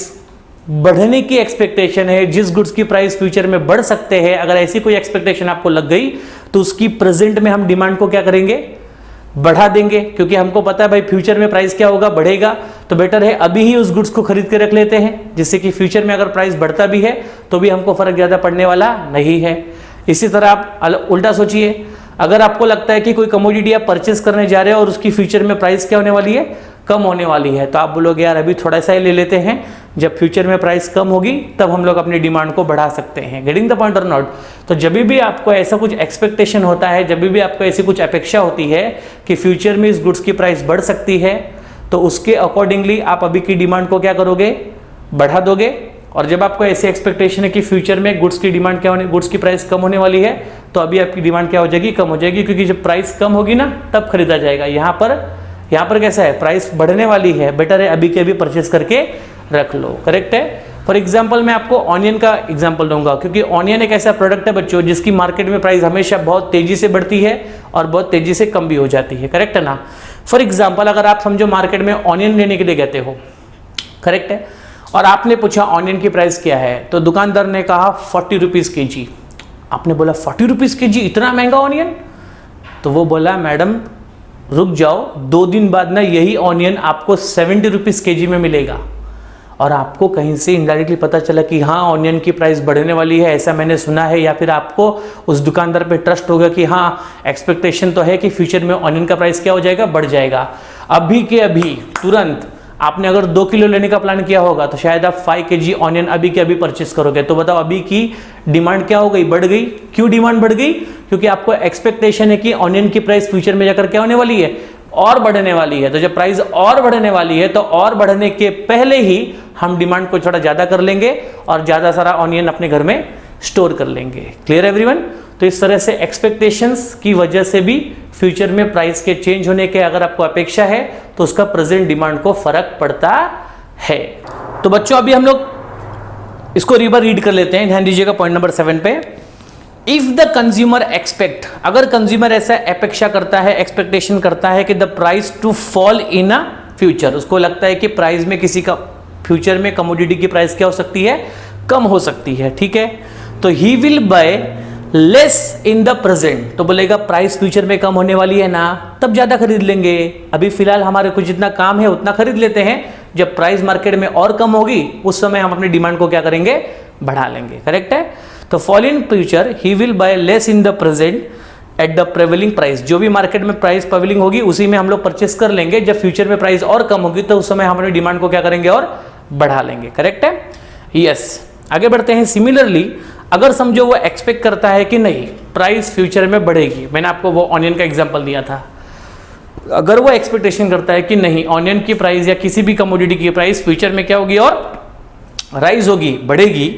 बढ़ने की एक्सपेक्टेशन है, जिस गुड्स की प्राइस फ्यूचर में बढ़ सकते हैं, अगर ऐसी कोई एक्सपेक्टेशन आपको लग गई तो उसकी प्रेजेंट में हम डिमांड को क्या करेंगे? बढ़ा देंगे, क्योंकि हमको पता है भाई फ्यूचर में प्राइस क्या होगा? बढ़ेगा। तो बेटर है अभी ही उस गुड्स को खरीद के रख लेते हैं, जिससे कि फ्यूचर में अगर प्राइस बढ़ता भी है तो भी हमको फर्क ज्यादा पड़ने वाला नहीं है। इसी तरह आप उल्टा सोचिए, अगर आपको लगता है कि कोई कमोडिटी आप परचेस करने जा रहे हो और उसकी फ्यूचर में प्राइस क्या होने वाली है? कम होने वाली है, तो आप बोलोगे यार अभी थोड़ा सा ही ले लेते हैं, जब फ्यूचर में प्राइस कम होगी तब हम लोग अपनी डिमांड को बढ़ा सकते हैं। Getting the point or not? तो जब भी आपको ऐसा कुछ एक्सपेक्टेशन होता है, जब भी आपको ऐसी कुछ अपेक्षा होती है कि फ्यूचर में इस गुड्स की प्राइस बढ़ सकती है, तो उसके अकॉर्डिंगली आप अभी की डिमांड को क्या करोगे? बढ़ा दोगे। और जब आपको ऐसी एक्सपेक्टेशन है कि फ्यूचर में गुड्स की डिमांड क्या होने, गुड्स की प्राइस कम होने वाली है, तो अभी आपकी डिमांड क्या हो जाएगी, कम हो जाएगी, क्योंकि जब प्राइस कम होगी ना तब खरीदा जाएगा। यहाँ पर कैसा है, प्राइस बढ़ने वाली है, बेटर है अभी के अभी परचेस करके रख लो। करेक्ट है। फॉर एग्जाम्पल मैं आपको ऑनियन का एग्जाम्पल दूंगा, क्योंकि ऑनियन एक ऐसा प्रोडक्ट है बच्चों जिसकी मार्केट में प्राइस हमेशा बहुत तेजी से बढ़ती है और बहुत तेजी से कम भी हो जाती है। करेक्ट है ना। फॉर एग्जाम्पल अगर आप समझो मार्केट में ऑनियन लेने के लिए गए हो, करेक्ट है, और आपने पूछा ऑनियन की प्राइस क्या है, तो दुकानदार ने कहा 40 रुपीज़ के जी। आपने बोला 40 रुपीज़ के जी, इतना महंगा ऑनियन? तो वो बोला मैडम रुक जाओ, 2 दिन बाद ना यही ऑनियन आपको 70 रुपीज़ के जी में मिलेगा। और आपको कहीं से इनडायरेक्टली पता चला कि हाँ ऑनियन की प्राइस बढ़ने वाली है, ऐसा मैंने सुना है, या फिर आपको उस दुकानदार पे ट्रस्ट होगा कि हाँ एक्सपेक्टेशन तो है कि फ्यूचर में ऑनियन का प्राइस क्या हो जाएगा, बढ़ जाएगा। अभी के अभी तुरंत आपने अगर 2 किलो लेने का प्लान किया होगा तो शायद आप 5 kg ऑनियन अभी के अभी परचेस करोगे। तो बताओ अभी की डिमांड क्या हो गई, बढ़ गई। क्यों डिमांड बढ़ गई? क्योंकि आपको एक्सपेक्टेशन है कि ऑनियन की प्राइस फ्यूचर में जाकर क्या होने वाली है, और बढ़ने वाली है। तो जब प्राइस और बढ़ने वाली है तो और बढ़ने के पहले ही हम डिमांड को थोड़ा ज्यादा कर लेंगे और ज्यादा सारा ऑनियन अपने घर में स्टोर कर लेंगे। Clear everyone? तो इस तरह से एक्सपेक्टेशंस की वजह से भी फ्यूचर में प्राइस के चेंज होने के अगर आपको अपेक्षा है तो उसका प्रेजेंट डिमांड को फर्क पड़ता है। तो बच्चों अभी हम लोग इसको रिवर रीड कर लेते हैं, ध्यान दीजिएगा पॉइंट नंबर 7 पे। इफ द कंज्यूमर एक्सपेक्ट, अगर कंज्यूमर ऐसा अपेक्षा करता है, एक्सपेक्टेशन करता है कि the price to fall in a future, उसको लगता है कि प्राइस में किसी का फ्यूचर में कमोडिटी की प्राइस क्या हो सकती है, कम हो सकती है। ठीक है, तो ही will buy less in the present, तो बोलेगा प्राइस फ्यूचर में कम होने वाली है ना, तब ज्यादा खरीद लेंगे। अभी फिलहाल हमारे को जितना काम है उतना खरीद लेते हैं, जब प्राइस मार्केट में और कम होगी उस समय हम अपनी डिमांड को क्या करेंगे, बढ़ा लेंगे। करेक्ट है। तो fall in future he will buy less in the present at the prevailing price, जो भी मार्केट में प्राइस प्रेवेलिंग होगी उसी में हम लोग परचेस कर लेंगे। जब फ्यूचर में प्राइस और कम होगी तो उस समय हम अपनी डिमांड को क्या करेंगे, और बढ़ा लेंगे। करेक्ट है। यस, आगे बढ़ते हैं। सिमिलरली अगर समझो वो एक्सपेक्ट करता है कि नहीं प्राइस फ्यूचर में बढ़ेगी, मैंने आपको वो ऑनियन का एग्जांपल दिया था, अगर वो एक्सपेक्टेशन करता है कि नहीं ऑनियन की प्राइस या किसी भी कमोडिटी की प्राइस फ्यूचर में क्या होगी, और राइज होगी, बढ़ेगी,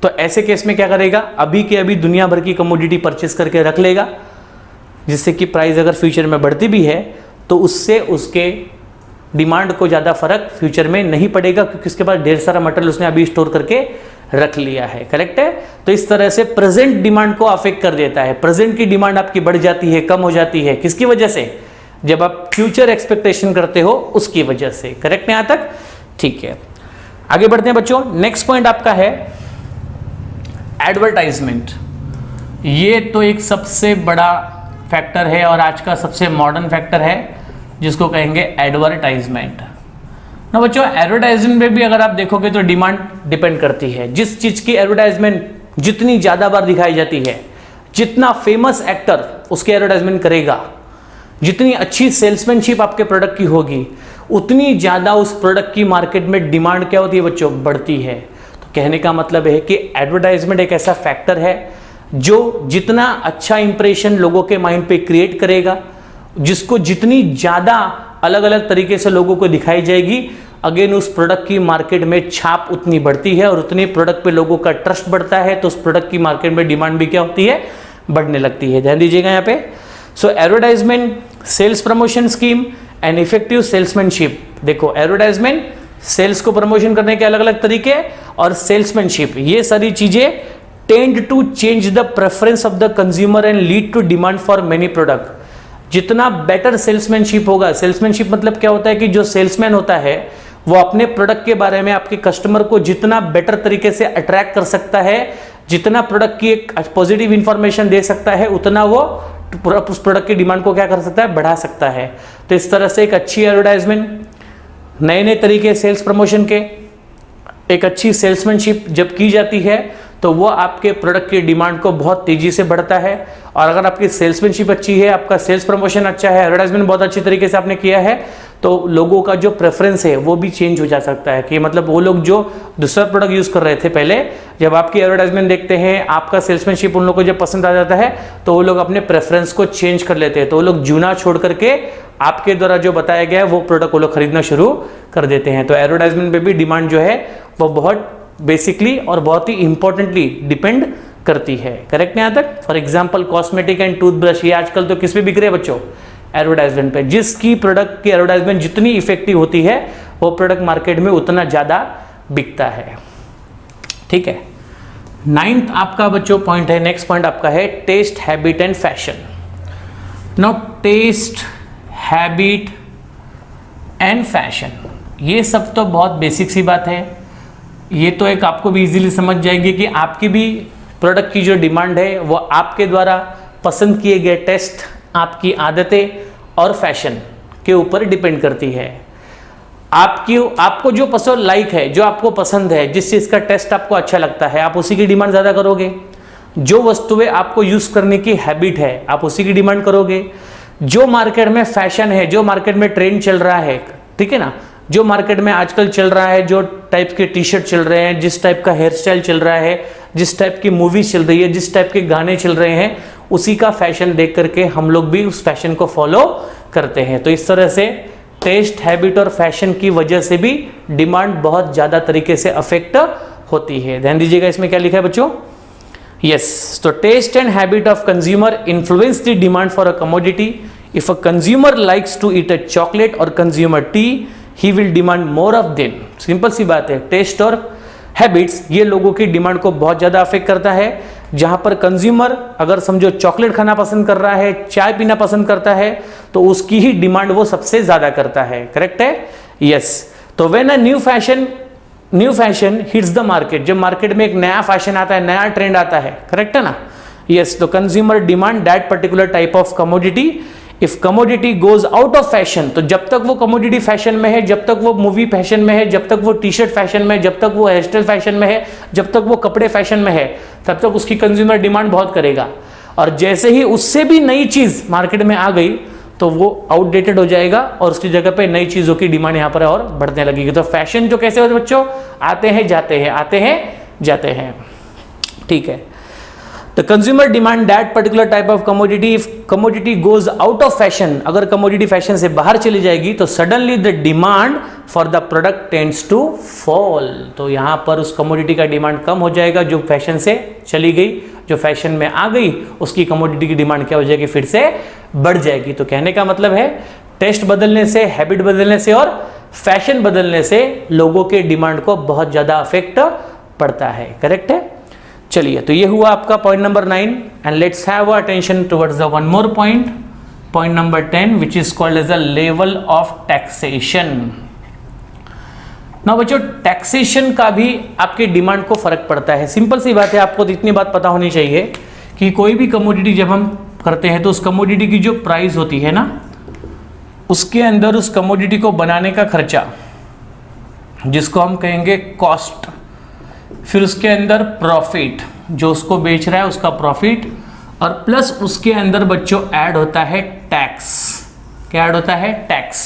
तो ऐसे केस में क्या करेगा, अभी के अभी दुनिया भर की कमोडिटी परचेस करके रख लेगा, जिससे कि प्राइस अगर फ्यूचर में बढ़ती भी है तो उससे उसके डिमांड को ज़्यादा फर्क फ्यूचर में नहीं पड़ेगा, क्योंकि उसके पास ढेर सारा मटेरियल उसने अभी स्टोर करके रख लिया है। करेक्ट है। तो इस तरह से प्रेजेंट डिमांड को अफेक्ट कर देता है। प्रेजेंट की डिमांड आपकी बढ़ जाती है, कम हो जाती है, किसकी वजह से, जब आप फ्यूचर एक्सपेक्टेशन करते हो उसकी वजह से। करेक्ट है यहाँ तक? ठीक है, आगे बढ़ते हैं बच्चों। नेक्स्ट पॉइंट आपका है एडवर्टाइजमेंट। ये तो एक सबसे बड़ा फैक्टर है और आज का सबसे मॉडर्न फैक्टर है, जिसको कहेंगे एडवर्टाइजमेंट ना बच्चों। एडवर्टाइजमेंट में भी अगर आप देखोगे तो डिमांड डिपेंड करती है। जिस चीज की एडवर्टाइजमेंट जितनी ज्यादा बार दिखाई जाती है, जितना फेमस एक्टर उसकी एडवर्टाइजमेंट करेगा, जितनी अच्छी सेल्समैनशिप आपके प्रोडक्ट की होगी, उतनी ज्यादा उस प्रोडक्ट की मार्केट में डिमांड क्या होती है बच्चों, बढ़ती है। तो कहने का मतलब है कि एडवर्टाइजमेंट एक ऐसा फैक्टर है जो जितना अच्छा इंप्रेशन लोगों के माइंड पे क्रिएट करेगा, जिसको जितनी ज्यादा अलग अलग तरीके से लोगों को दिखाई जाएगी, अगेन उस प्रोडक्ट की मार्केट में छाप उतनी बढ़ती है और उतनी प्रोडक्ट पे लोगों का ट्रस्ट बढ़ता है, तो उस प्रोडक्ट की मार्केट में डिमांड भी क्या होती है, बढ़ने लगती है। ध्यान दीजिएगा यहाँ पे। So advertisement, sales promotion scheme and effective salesmanship. देखो एडवर्टाइजमेंट, सेल्स को प्रमोशन करने के अलग अलग तरीके, और सेल्समैनशिप, ये सारी चीजें tend to change the preference of the consumer and lead to demand for many product. जितना बेटर सेल्समैनशिप होगा, सेल्समैनशिप मतलब क्या होता है कि जो सेल्समैन होता है वो अपने प्रोडक्ट के बारे में आपके कस्टमर को जितना बेटर तरीके से अट्रैक्ट कर सकता है, जितना प्रोडक्ट की एक पॉजिटिव इंफॉर्मेशन दे सकता है, उतना वो उस प्रोडक्ट की डिमांड को क्या कर सकता है, बढ़ा सकता है। तो इस तरह से एक अच्छी एडवर्टाइजमेंट, नए नए तरीके सेल्स प्रमोशन के, एक अच्छी सेल्समैनशिप जब की जाती है तो वो आपके प्रोडक्ट की डिमांड को बहुत तेजी से बढ़ता है। और अगर आपकी सेल्समैनशिप अच्छी है, आपका सेल्स प्रमोशन अच्छा है, एडवर्टाइजमेंट बहुत अच्छी तरीके से आपने किया है, तो लोगों का जो प्रेफरेंस है वो भी चेंज हो जा सकता है। कि मतलब वो लोग जो दूसरा प्रोडक्ट यूज कर रहे थे पहले, जब आपकी एडवर्टाइजमेंट देखते हैं, आपका सेल्समैनशिप उन लोगों को जब पसंद आ जाता है, तो वो लोग अपने प्रेफरेंस को चेंज कर लेते हैं। तो वो लोग जूना छोड़ करके आपके द्वारा जो बताया गया है वो प्रोडक्ट वो लोग खरीदना शुरू कर देते हैं। तो एडवर्टाइजमेंट पे भी डिमांड जो है वो बहुत बेसिकली और बहुत ही इंपॉर्टेंटली डिपेंड करती है। करेक्ट है यहाँ तक? For example cosmetic and toothbrush, ये आजकल तो किस पे बिक रहे हैं बच्चों? एडवर्टाइजमेंट पे। जिसकी प्रोडक्ट की एडवर्टाइजमेंट जितनी इफेक्टिव होती है वो प्रोडक्ट मार्केट में उतना ज़्यादा बिकता है। ठीक है, 9th आपका बच्चों पॉइंट है, नेक्स्ट पॉइंट आपका है taste, habit and fashion. Now taste, habit and fashion, ये सब तो बहुत बेसिक सी बात है। ये तो एक आपको भी इजीली समझ जाएगी कि आपकी भी प्रोडक्ट की जो डिमांड है वो आपके द्वारा पसंद किए गए टेस्ट, आपकी आदतें और फैशन के ऊपर डिपेंड करती है। आपको जो पसंद लाइक है, जो आपको पसंद है, जिस चीज़ का टेस्ट आपको अच्छा लगता है, आप उसी की डिमांड ज़्यादा करोगे। जो वस्तुएं आपको यूज़ करने की हैबिट है, आप उसी की डिमांड करोगे। जो मार्केट में फैशन है, जो मार्केट में ट्रेंड चल रहा है, ठीक है ना, जो मार्केट में आजकल चल रहा है, जो टाइप के टी शर्ट चल रहे हैं, जिस टाइप का हेयर स्टाइल चल रहा है, जिस टाइप की मूवी चल रही है, जिस टाइप के गाने चल रहे हैं, उसी का फैशन देख करके हम लोग भी उस फैशन को फॉलो करते हैं। तो इस तरह से टेस्ट, हैबिट और फैशन की वजह से भी डिमांड बहुत ज़्यादा तरीके से अफेक्ट होती है। ध्यान दीजिएगा इसमें क्या लिखा है बच्चों। यस, तो taste and habit of consumer influence the demand for a commodity. If a consumer likes to eat a chocolate और consumer tea, he will demand more of them. Simple सी बात है, टेस्ट और हैबिट्स ये लोगों की demand को बहुत ज़्यादा अफेक्ट करता है। जहां पर कंज्यूमर अगर समझो चॉकलेट खाना पसंद कर रहा है, चाय पीना पसंद करता है, तो उसकी ही डिमांड वो सबसे ज़्यादा करता है। करेक्ट है? यस। तो when a new fashion hits the market, जब मार्केट में एक नया फैशन आता है, नया ट्रेंड आता है, करेक्ट है ना? यस, तो consumer demand that particular type of commodity. If commodity goes out of fashion, तो जब तक वो कमोडिटी फैशन में है, जब तक वो मूवी फैशन में है, जब तक वो टी शर्ट फैशन में है, जब तक वो हेयर स्टाइल फैशन में है, जब तक वो कपड़े फैशन में है, तब तक उसकी कंज्यूमर डिमांड बहुत करेगा। और जैसे ही उससे भी नई चीज मार्केट में आ गई तो वो आउटडेटेड हो जाएगा और उसकी जगह पे नई चीजों की डिमांड यहाँ पर और बढ़ने लगेगी। तो फैशन जो कैसे होते बच्चों, आते हैं जाते हैं, आते हैं जाते हैं। ठीक है, The consumer demand that particular type of commodity. If commodity goes out of fashion, अगर commodity fashion से बाहर चली जाएगी तो suddenly the demand for the product tends to fall. तो यहाँ पर उस commodity का demand कम हो जाएगा जो fashion से चली गई, जो fashion में आ गई, उसकी commodity की demand क्या हो जाएगी, फिर से बढ़ जाएगी। तो कहने का मतलब है टेस्ट बदलने से, हैबिट बदलने से और फैशन बदलने से लोगों के डिमांड को बहुत ज़्यादा अफेक्ट पड़ता है। करेक्ट है? चलिए, तो ये हुआ आपका point number 9 and let's have attention towards the one more point, point number 10 which is called as a level of taxation. ना बच्चों, टैक्सेशन का भी आपके डिमांड को फर्क पड़ता है। सिंपल सी बात है, आपको तो इतनी बात पता होनी चाहिए कि कोई भी कमोडिटी जब हम करते हैं तो उस कमोडिटी की जो प्राइस होती है ना, उसके अंदर उस कमोडिटी को बनाने का खर्चा, जिसको हम कहेंगे कॉस्ट, फिर उसके अंदर प्रॉफिट, जो उसको बेच रहा है उसका प्रॉफिट, और प्लस उसके अंदर बच्चों ऐड होता है टैक्स। क्या ऐड होता है? टैक्स।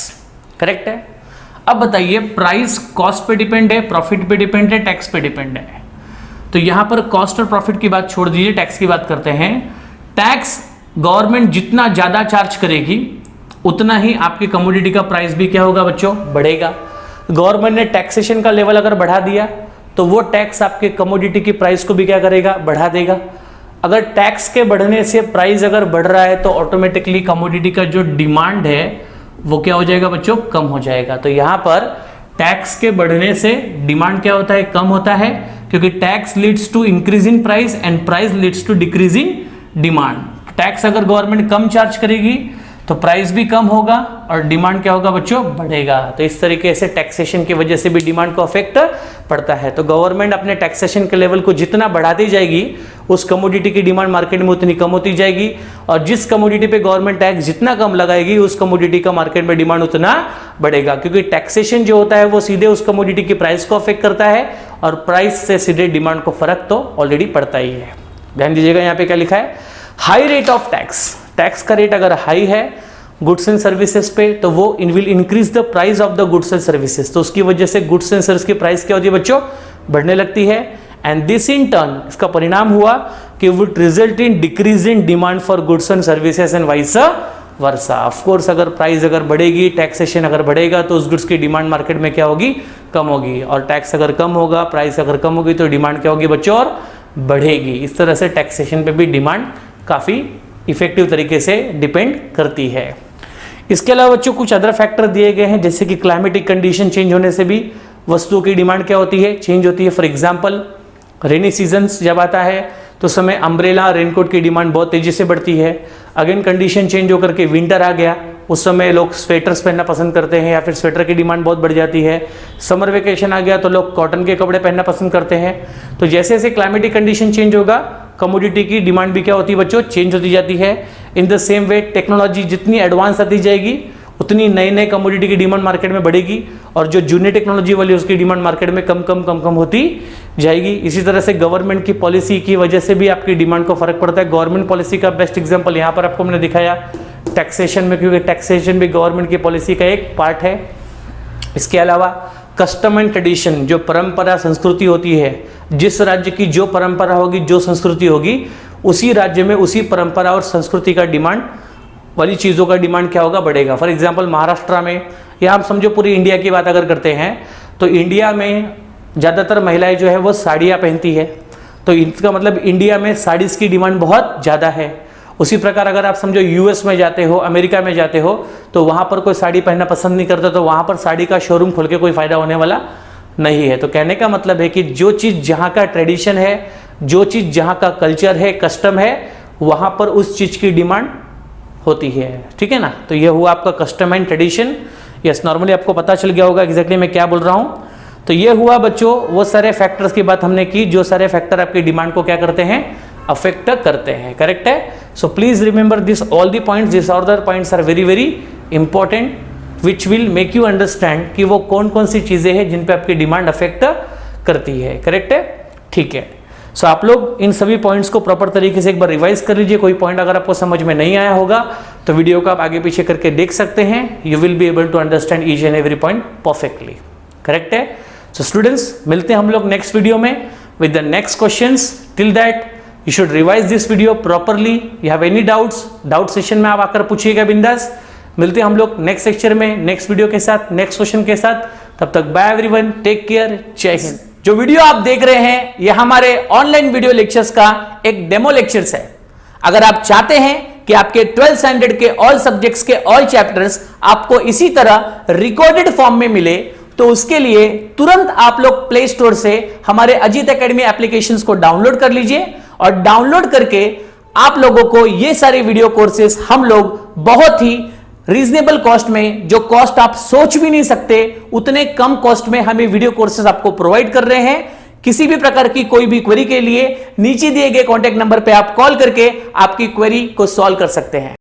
करेक्ट है? अब बताइए, प्राइस कॉस्ट पे डिपेंड है, प्रॉफिट पे डिपेंड है, टैक्स पे डिपेंड है। तो यहां पर कॉस्ट और प्रॉफिट की बात छोड़ दीजिए, टैक्स की बात करते हैं। टैक्स गवर्नमेंट जितना ज्यादा चार्ज करेगी उतना ही आपकी कमोडिटी का प्राइस भी क्या होगा बच्चों, बढ़ेगा। गवर्नमेंट ने टैक्सेशन का लेवल अगर बढ़ा दिया तो वो टैक्स आपके कमोडिटी की प्राइस को भी क्या करेगा, बढ़ा देगा। अगर टैक्स के बढ़ने से प्राइस अगर बढ़ रहा है तो ऑटोमेटिकली कमोडिटी का जो डिमांड है वो क्या हो जाएगा बच्चों, कम हो जाएगा। तो यहाँ पर टैक्स के बढ़ने से डिमांड क्या होता है, कम होता है, क्योंकि tax leads to increase in price and price leads to decrease in demand. Tax अगर गवर्नमेंट कम चार्ज करेगी तो प्राइस भी कम होगा और डिमांड क्या होगा बच्चों, बढ़ेगा। तो इस तरीके से टैक्सेशन की वजह से भी डिमांड को अफेक्ट पड़ता है। तो गवर्नमेंट अपने टैक्सेशन के लेवल को जितना बढ़ाती जाएगी उस कमोडिटी की डिमांड मार्केट में उतनी कम होती जाएगी, और जिस कमोडिटी पे गवर्नमेंट टैक्स जितना कम लगाएगी उस कमोडिटी का मार्केट में डिमांड उतना बढ़ेगा, क्योंकि टैक्सेशन जो होता है वो सीधे उस कमोडिटी की प्राइस को अफेक्ट करता है और प्राइस से सीधे डिमांड को फर्क तो ऑलरेडी पड़ता ही है। ध्यान दीजिएगा, यहाँ पे क्या लिखा है, high rate of tax. Tax का रेट अगर हाई है गुड्स एंड सर्विसेज पे तो वो will increase the price of the goods and services. तो उसकी वजह से गुड्स एंड सर्विस की प्राइस क्या होती है बच्चों, बढ़ने लगती है। एंड दिस इन टर्न, इसका परिणाम हुआ कि would result in decrease in demand for goods and services and vice versa. Of course अगर प्राइस अगर बढ़ेगी, टैक्सेशन अगर बढ़ेगा तो उस गुड्स की डिमांड मार्केट में क्या होगी, कम होगी, और टैक्स अगर कम होगा, प्राइस अगर कम होगी तो डिमांड क्या होगी बच्चों, और बढ़ेगी। इस तरह से टैक्सेशन पे भी डिमांड काफ़ी इफेक्टिव तरीके से डिपेंड करती है। इसके अलावा बच्चों कुछ अदर फैक्टर दिए गए हैं, जैसे कि क्लाइमेटिक कंडीशन चेंज होने से भी वस्तुओं की डिमांड क्या होती है, चेंज होती है। फॉर एग्जाम्पल रेनी सीजन्स जब आता है तो समय अम्ब्रेला रेनकोट की डिमांड बहुत तेजी से बढ़ती है। अगेन कंडीशन चेंज होकर के विंटर आ गया, उस समय लोग स्वेटर्स पहनना पसंद करते हैं या फिर स्वेटर की डिमांड बहुत बढ़ जाती है। समर वेकेशन आ गया तो लोग कॉटन के कपड़े पहनना पसंद करते हैं। तो जैसे जैसे क्लाइमेटिक कंडीशन चेंज होगा, कमोडिटी की डिमांड भी क्या होती है बच्चों, चेंज होती जाती है। In the same way technology जितनी एडवांस आती जाएगी उतनी नई नई कमोडिटी की डिमांड मार्केट में बढ़ेगी, और जो जूनियर टेक्नोलॉजी वाली उसकी डिमांड मार्केट में कम कम होती जाएगी। इसी तरह से गवर्नमेंट की पॉलिसी की वजह से भी आपकी डिमांड को फर्क पड़ता है। गवर्नमेंट पॉलिसी का बेस्ट एग्जांपल यहाँ पर आपको मैंने दिखाया टैक्सेशन में, क्योंकि टैक्सेशन भी गवर्नमेंट की पॉलिसी का एक पार्ट है। इसके अलावा कस्टम एंड ट्रेडिशन, जो परंपरा संस्कृति होती है, जिस राज्य की जो परंपरा होगी, जो संस्कृति होगी, उसी राज्य में उसी परंपरा और संस्कृति का डिमांड वाली चीज़ों का डिमांड क्या होगा, बढ़ेगा। फॉर एग्जांपल महाराष्ट्र में, या हम समझो पूरी इंडिया की बात अगर करते हैं तो इंडिया में ज़्यादातर महिलाएं जो है वो साड़ियाँ पहनती है, तो इसका मतलब इंडिया में साड़ीज़ की डिमांड बहुत ज़्यादा है। उसी प्रकार अगर आप समझो यूएस में जाते हो, अमेरिका में जाते हो, तो वहाँ पर कोई साड़ी पहनना पसंद नहीं करता, तो वहाँ पर साड़ी का शोरूम खोल के कोई फ़ायदा होने वाला नहीं है। तो कहने का मतलब है कि जो चीज़ जहाँ का ट्रेडिशन है, जो चीज़ जहाँ का कल्चर है, कस्टम है, वहाँ पर उस चीज़ की डिमांड होती है। ठीक है ना। तो ये हुआ आपका custom and tradition. Yes, normally आपको पता चल गया होगा एग्जैक्टली मैं क्या बोल रहा हूँ। तो ये हुआ बच्चों वो सारे फैक्टर्स की बात हमने की, जो सारे फैक्टर आपकी डिमांड को क्या करते हैं, अफेक्ट करते हैं। करेक्ट है। So please remember this all the points, this all the points are very very important, which will make you understand कि वो कौन कौन सी चीज़ें हैं जिन पे आपकी डिमांड अफेक्ट करती है। करेक्ट है। ठीक है। सो आप लोग इन सभी पॉइंट्स को प्रॉपर तरीके से एक बार रिवाइज कर लीजिए। कोई पॉइंट अगर आपको समझ में नहीं आया होगा तो वीडियो को आप आगे पीछे करके देख सकते हैं। You will be able to understand each and every point perfectly. Correct है। सो स्टूडेंट्स, मिलते हैं हम लोग नेक्स्ट वीडियो में with the next questions. Till that you should revise this video properly. You have any doubts, doubt session में आप आकर पूछिएगा बिंदास। मिलते हैं हम लोग नेक्स्ट लेक्चर में, नेक्स्ट वीडियो के साथ, नेक्स्ट क्वेश्चन के साथ। तब तक बाय एवरीवन, टेक केयर, जय हिंद। जो वीडियो आप देख रहे हैं ये हमारे ऑनलाइन वीडियो लेक्चर्स का एक डेमो लेक्चर्स है। अगर आप चाहते हैं कि आपके 12th स्टैंडर्ड के ऑल सब्जेक्ट्स के ऑल चैप्टर्स आपको इसी तरह रिकॉर्डेड फॉर्म में मिले, तो उसके लिए तुरंत आप लोग प्ले स्टोर से हमारे अजीत एकेडमी एप्लीकेशंस को डाउनलोड कर लीजिए, और डाउनलोड करके आप लोगों को ये सारे वीडियो कोर्सेस हम लोग बहुत ही रीजनेबल कॉस्ट में, जो कॉस्ट आप सोच भी नहीं सकते, उतने कम कॉस्ट में हमें वीडियो कोर्सेज आपको प्रोवाइड कर रहे हैं। किसी भी प्रकार की कोई भी क्वेरी के लिए नीचे दिए गए कॉन्टैक्ट नंबर पे आप कॉल करके आपकी क्वेरी को सॉल्व कर सकते हैं।